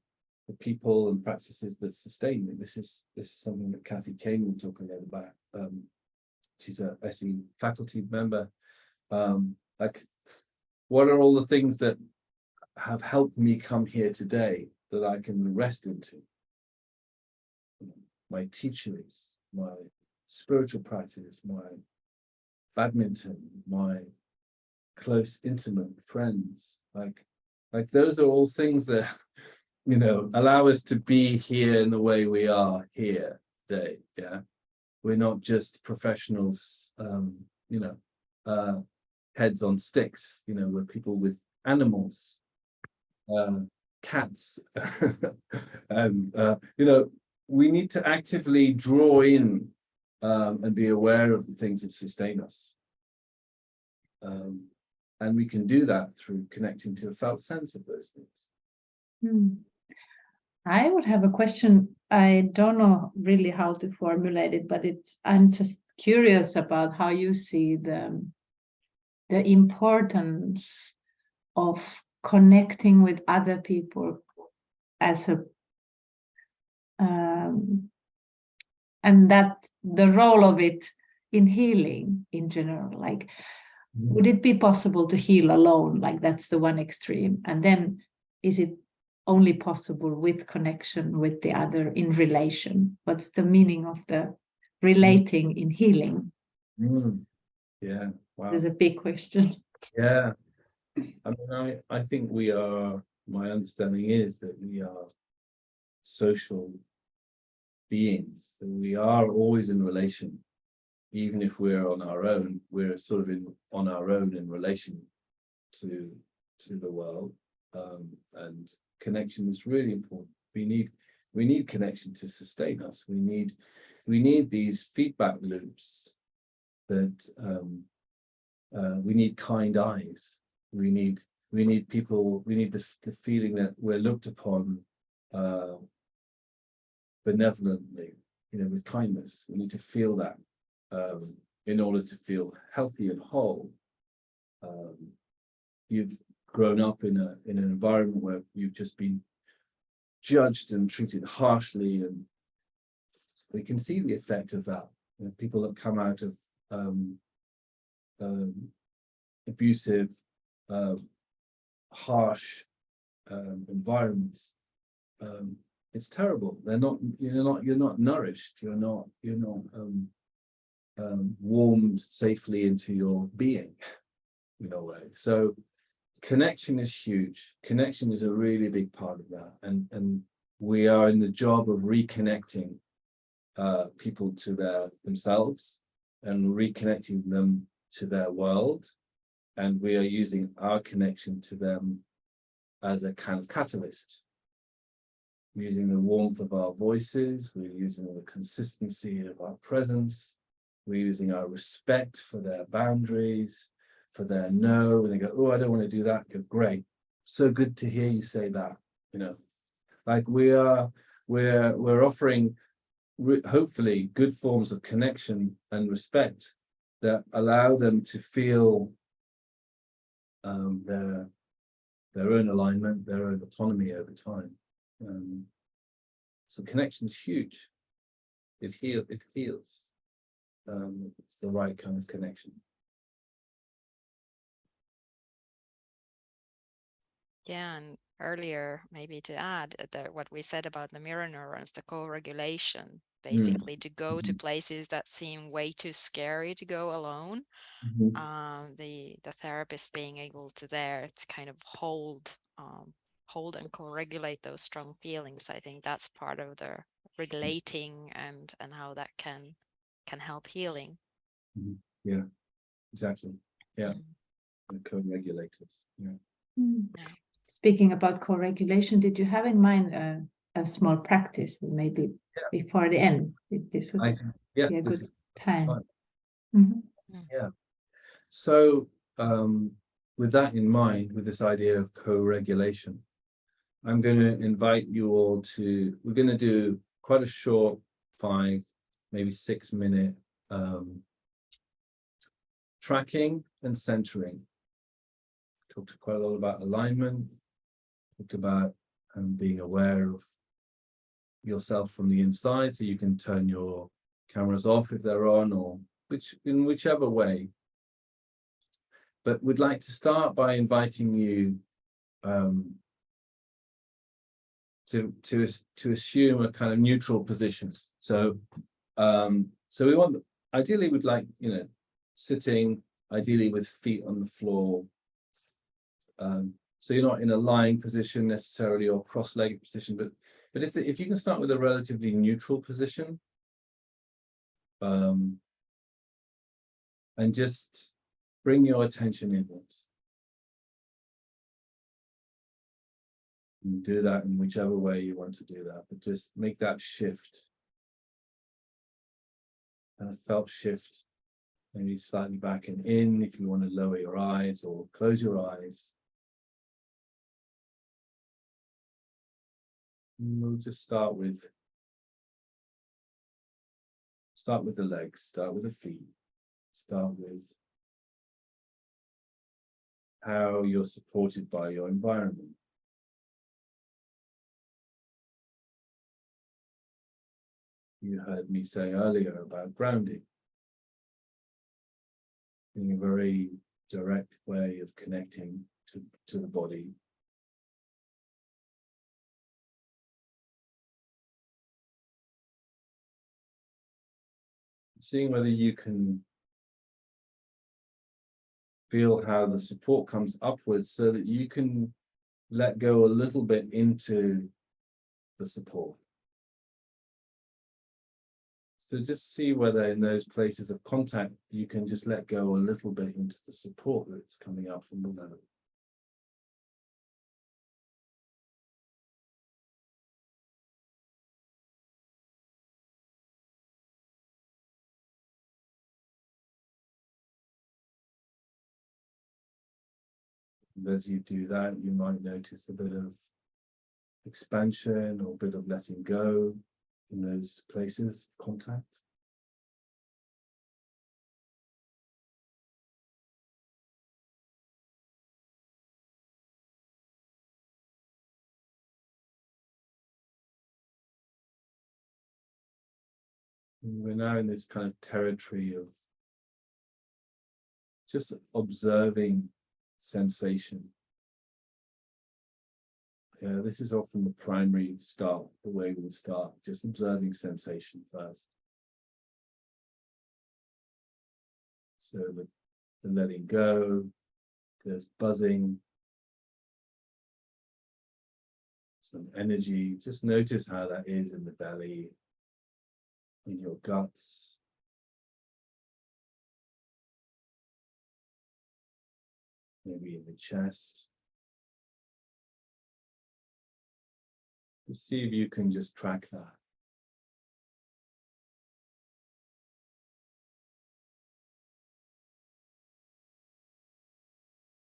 people and practices that sustain me. This is something that Kathy Kane will talk a lot about. She's a SE faculty member. Like, what are all the things that have helped me come here today that I can rest into? My teachers, my spiritual practice, my badminton, my close, intimate friends, like those are all things that, you know, allow us to be here in the way we are here today. Yeah, we're not just professionals, you know, heads on sticks. You know, we're people with animals, cats, and you know, we need to actively draw in and be aware of the things that sustain us. And we can do that through connecting to a felt sense of those things. I would have a question. I don't know really how to formulate it, but I'm just curious about how you see the importance of connecting with other people as a and that the role of it in healing in general? Like, would it be possible to heal alone? Like, that's the one extreme. And then is it only possible with connection with the other in relation? What's the meaning of the relating in healing? Yeah, wow. There's a big question. Yeah, I mean, I think we are, my understanding is that we are social beings, that we are always in relation. Even if we're on our own, we're sort of on our own in relation to the world, and connection is really important. We need connection to sustain us. We need these feedback loops. That we need kind eyes. We need people. We need the feeling that we're looked upon benevolently, with kindness. We need to feel that. In order to feel healthy and whole. You've grown up in an environment where you've just been judged and treated harshly, and we can see the effect of that. People that come out of abusive, harsh environments, it's terrible. You're not nourished. You're not warmed safely into your being, in a way. So connection is huge. Connection is a really big part of that, and we are in the job of reconnecting people to themselves and reconnecting them to their world, and we are using our connection to them as a kind of catalyst. Using the warmth of our voices, we're using the consistency of our presence. We're using our respect for their boundaries, for their no, and they go, oh, I don't want to do that. I go, great, so good to hear you say that. Like we're offering hopefully good forms of connection and respect that allow them to feel their own alignment, their own autonomy over time. So connection is huge. It heals. It's the right kind of connection. Yeah, and earlier, maybe to add that what we said about the mirror neurons, the co-regulation, basically to go to places that seem way too scary to go alone. The therapist being able to kind of hold and co-regulate those strong feelings. I think that's part of the relating and how that can help healing. Yeah, exactly. Yeah, the co-regulators. Yeah. Speaking about co-regulation, did you have in mind a small practice, maybe before the end? This would be a good time. Yeah. So with that in mind, with this idea of co-regulation, I'm going to invite you all we're going to do quite a short 5, maybe 6 minute tracking and centering. Talked quite a lot about alignment, talked about being aware of yourself from the inside, so you can turn your cameras off if they're on, or in whichever way. But we'd like to start by inviting you to assume a kind of neutral position. So we want, ideally we'd like, sitting, ideally with feet on the floor. So you're not in a lying position necessarily or cross-legged position, but if you can start with a relatively neutral position, and just bring your attention inwards. And do that in whichever way you want to do that, but just make that shift. And a felt shift, maybe slightly back and in if you want to lower your eyes or close your eyes. And we'll just start with the legs, start with the feet, start with how you're supported by your environment. You heard me say earlier about grounding. in a very direct way of connecting to the body. Seeing whether you can feel how the support comes upwards so that you can let go a little bit into the support. So just see whether in those places of contact, you can just let go a little bit into the support that's coming up from below. And as you do that, you might notice a bit of expansion or a bit of letting go in those places of contact. And we're now in this kind of territory of just observing sensation. Yeah, this is often the primary start, the way we would start, just observing sensation first. So the letting go, there's buzzing, some energy. Just notice how that is in the belly, in your guts. Maybe in the chest. Just see if you can just track that.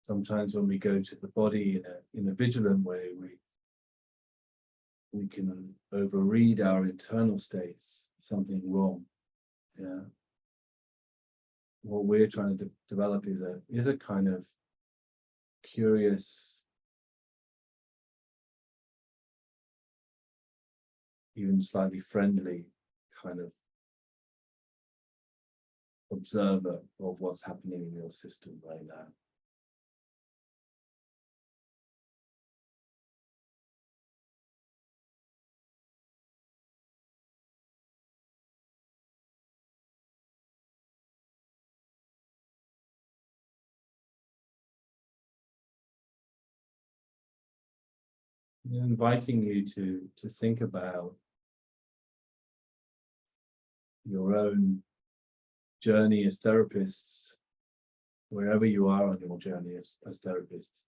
Sometimes when we go to the body in a vigilant way, we can overread our internal states, something wrong. Yeah. What we're trying to develop is a kind of curious, even slightly friendly kind of observer of what's happening in your system right now. Inviting you to think about your own journey as therapists, wherever you are on your journey as therapists,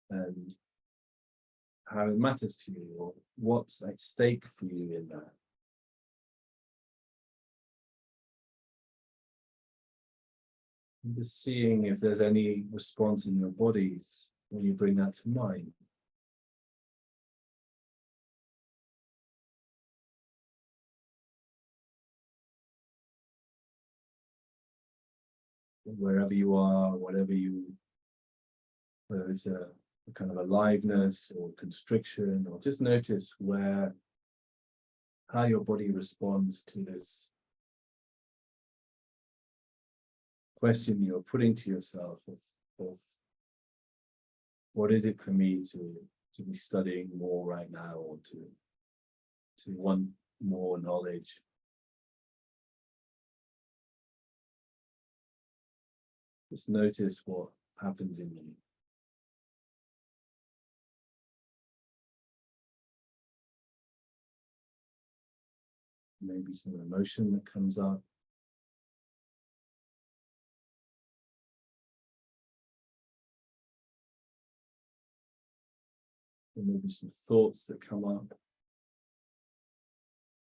and how it matters to you, or what's at stake for you in that. And just seeing if there's any response in your bodies when you bring that to mind. Wherever you are, whether it's a kind of aliveness or constriction, or just notice how your body responds to this question you're putting to yourself of what is it for me to be studying more right now, or to want more knowledge. Just notice what happens in you. Maybe some emotion that comes up. Or maybe some thoughts that come up.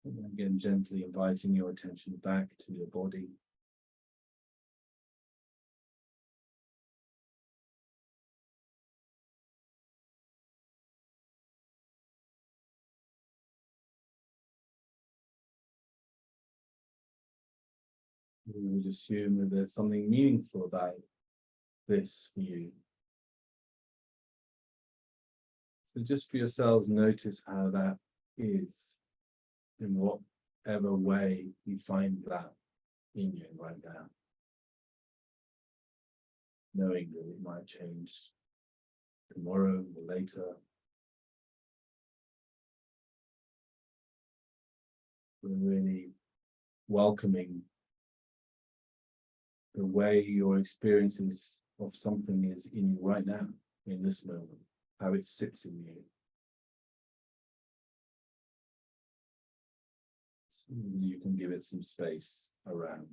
And again, gently inviting your attention back to your body. We would assume that there's something meaningful about this for you. So just for yourselves, notice how that is, in whatever way you find that in you right now, knowing that it might change tomorrow or later. We're really welcoming the way your experiences of something is in you right now, in this moment, how it sits in you. So you can give it some space around.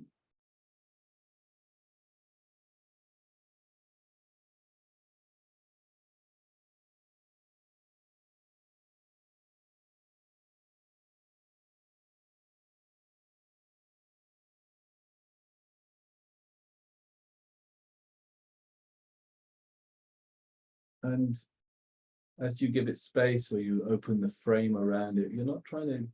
And as you give it space or you open the frame around it, you're not trying to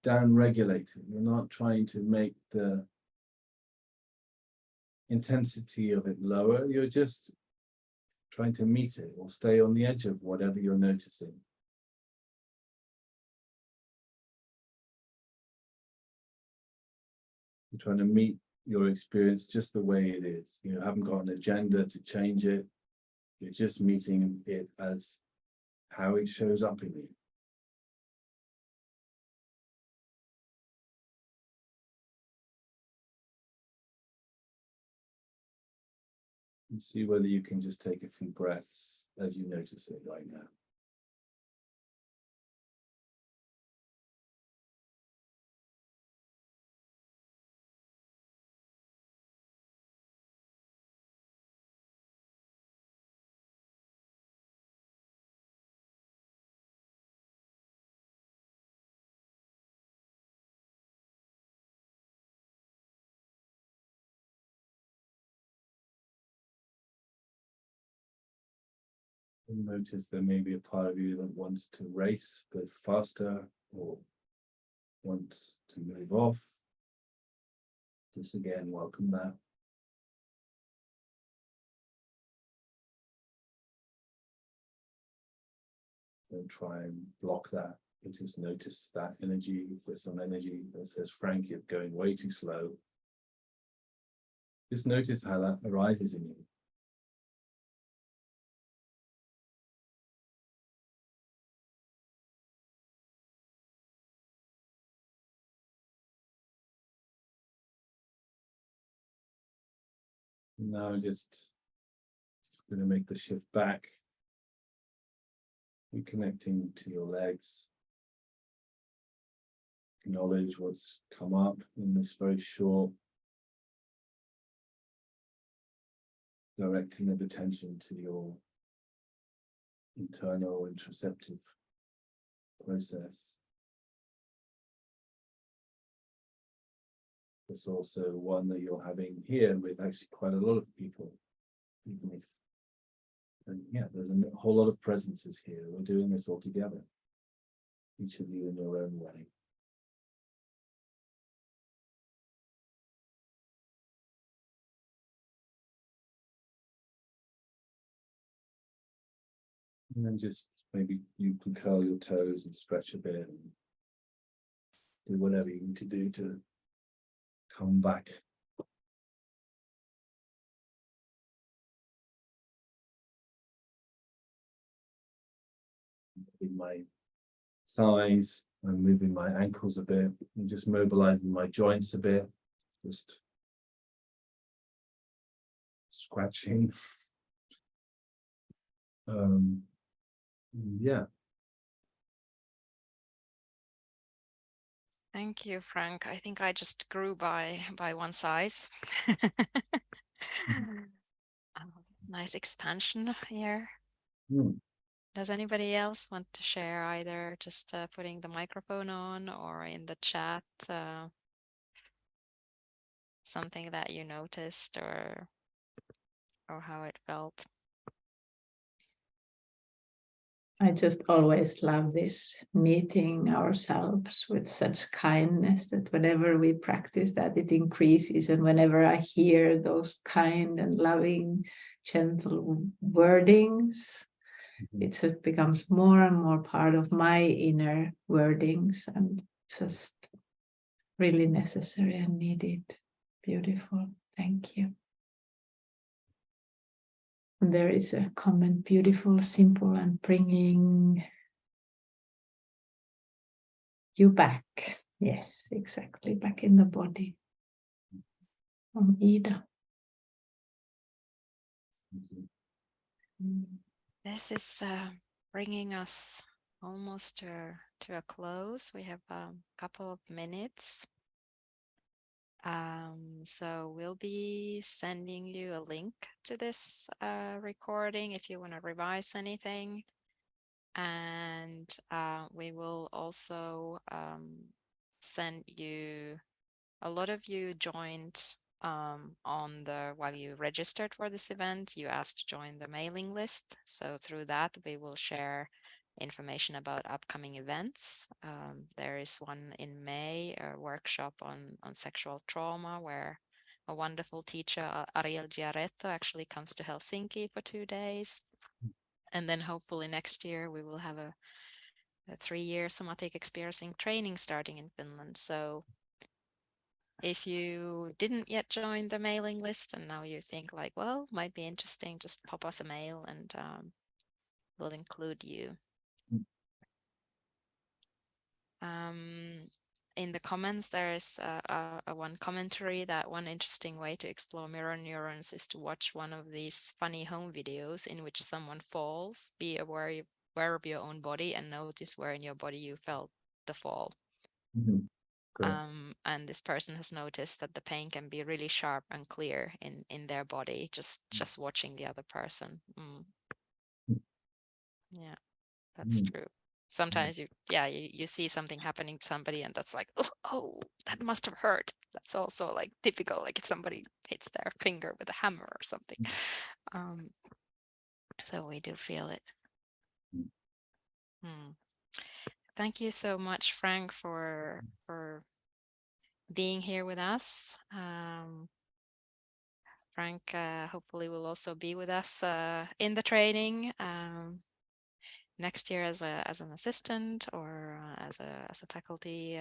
down-regulate it. You're not trying to make the intensity of it lower. You're just trying to meet it or stay on the edge of whatever you're noticing. You're trying to meet your experience just the way it is. You haven't got an agenda to change it. You're just meeting it as how it shows up in you. And see whether you can just take a few breaths as you notice it right now. And notice there may be a part of you that wants to race, go faster, or wants to move off. Just again, welcome that. Don't try and block that. You just notice that energy. If there's some energy that says, Frank, you're going way too slow. Just notice how that arises in you. Now just going to make the shift back, reconnecting to your legs. Acknowledge what's come up in this very short directing of attention to your internal interoceptive process. It's also one that you're having here with actually quite a lot of people, even if, and yeah, there's a whole lot of presences here. We're doing this all together, each of you in your own way. And then just maybe you can curl your toes and stretch a bit and do whatever you need to do to come back. Moving my thighs, I'm moving my ankles a bit, and just mobilizing my joints a bit, just scratching. Yeah. Thank you, Frank. I think I just grew by one size. Nice expansion here. Does anybody else want to share, either just putting the microphone on or in the chat, something that you noticed or how it felt? I just always love this, meeting ourselves with such kindness, that whenever we practice that, it increases. And whenever I hear those kind and loving, gentle wordings, it just becomes more and more part of my inner wordings, and just really necessary and needed. Beautiful. Thank you. And there is a comment, beautiful, simple, and bringing you back. Yes, exactly. Back in the body. From Ida. This is bringing us almost to a close. We have a couple of minutes. So we'll be sending you a link to this recording if you want to revise anything. And we will also send you, a lot of you joined while you registered for this event, you asked to join the mailing list. So through that, we will share information about upcoming events. There is one in May, a workshop on sexual trauma, where a wonderful teacher, Ariel Giaretto, actually comes to Helsinki for 2 days. And then hopefully next year we will have a 3-year somatic experiencing training starting in Finland. So if you didn't yet join the mailing list and now you think like, well, might be interesting, just pop us a mail and we'll include you. In the comments, there's a one commentary that one interesting way to explore mirror neurons is to watch one of these funny home videos in which someone falls, be aware of your own body and notice where in your body you felt the fall. And this person has noticed that the pain can be really sharp and clear in their body, just watching the other person. Yeah, that's true. Sometimes you see something happening to somebody and that's like, oh, that must have hurt. That's also like typical, like if somebody hits their finger with a hammer or something. So we do feel it. Thank you so much, Frank, for being here with us. Frank hopefully will also be with us in the training next year as an assistant or as a faculty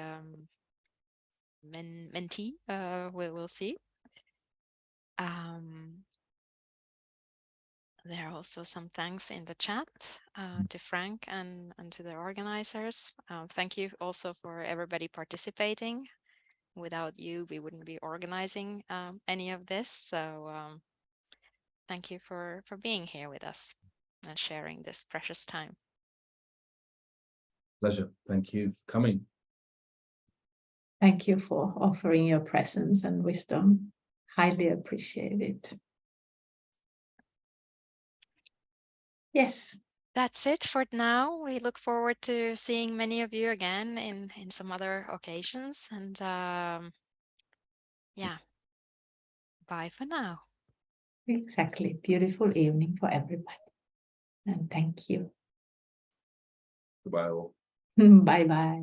mentee. We'll see. There are also some thanks in the chat to Frank and to the organizers. Thank you also for everybody participating. Without you, we wouldn't be organizing any of this. So thank you for being here with us and sharing this precious time. Pleasure. Thank you for coming. Thank you for offering your presence and wisdom. Highly appreciate it. Yes. That's it for now. We look forward to seeing many of you again in some other occasions. And yeah, bye for now. Exactly. Beautiful evening for everybody. And thank you. Goodbye all. Bye-bye.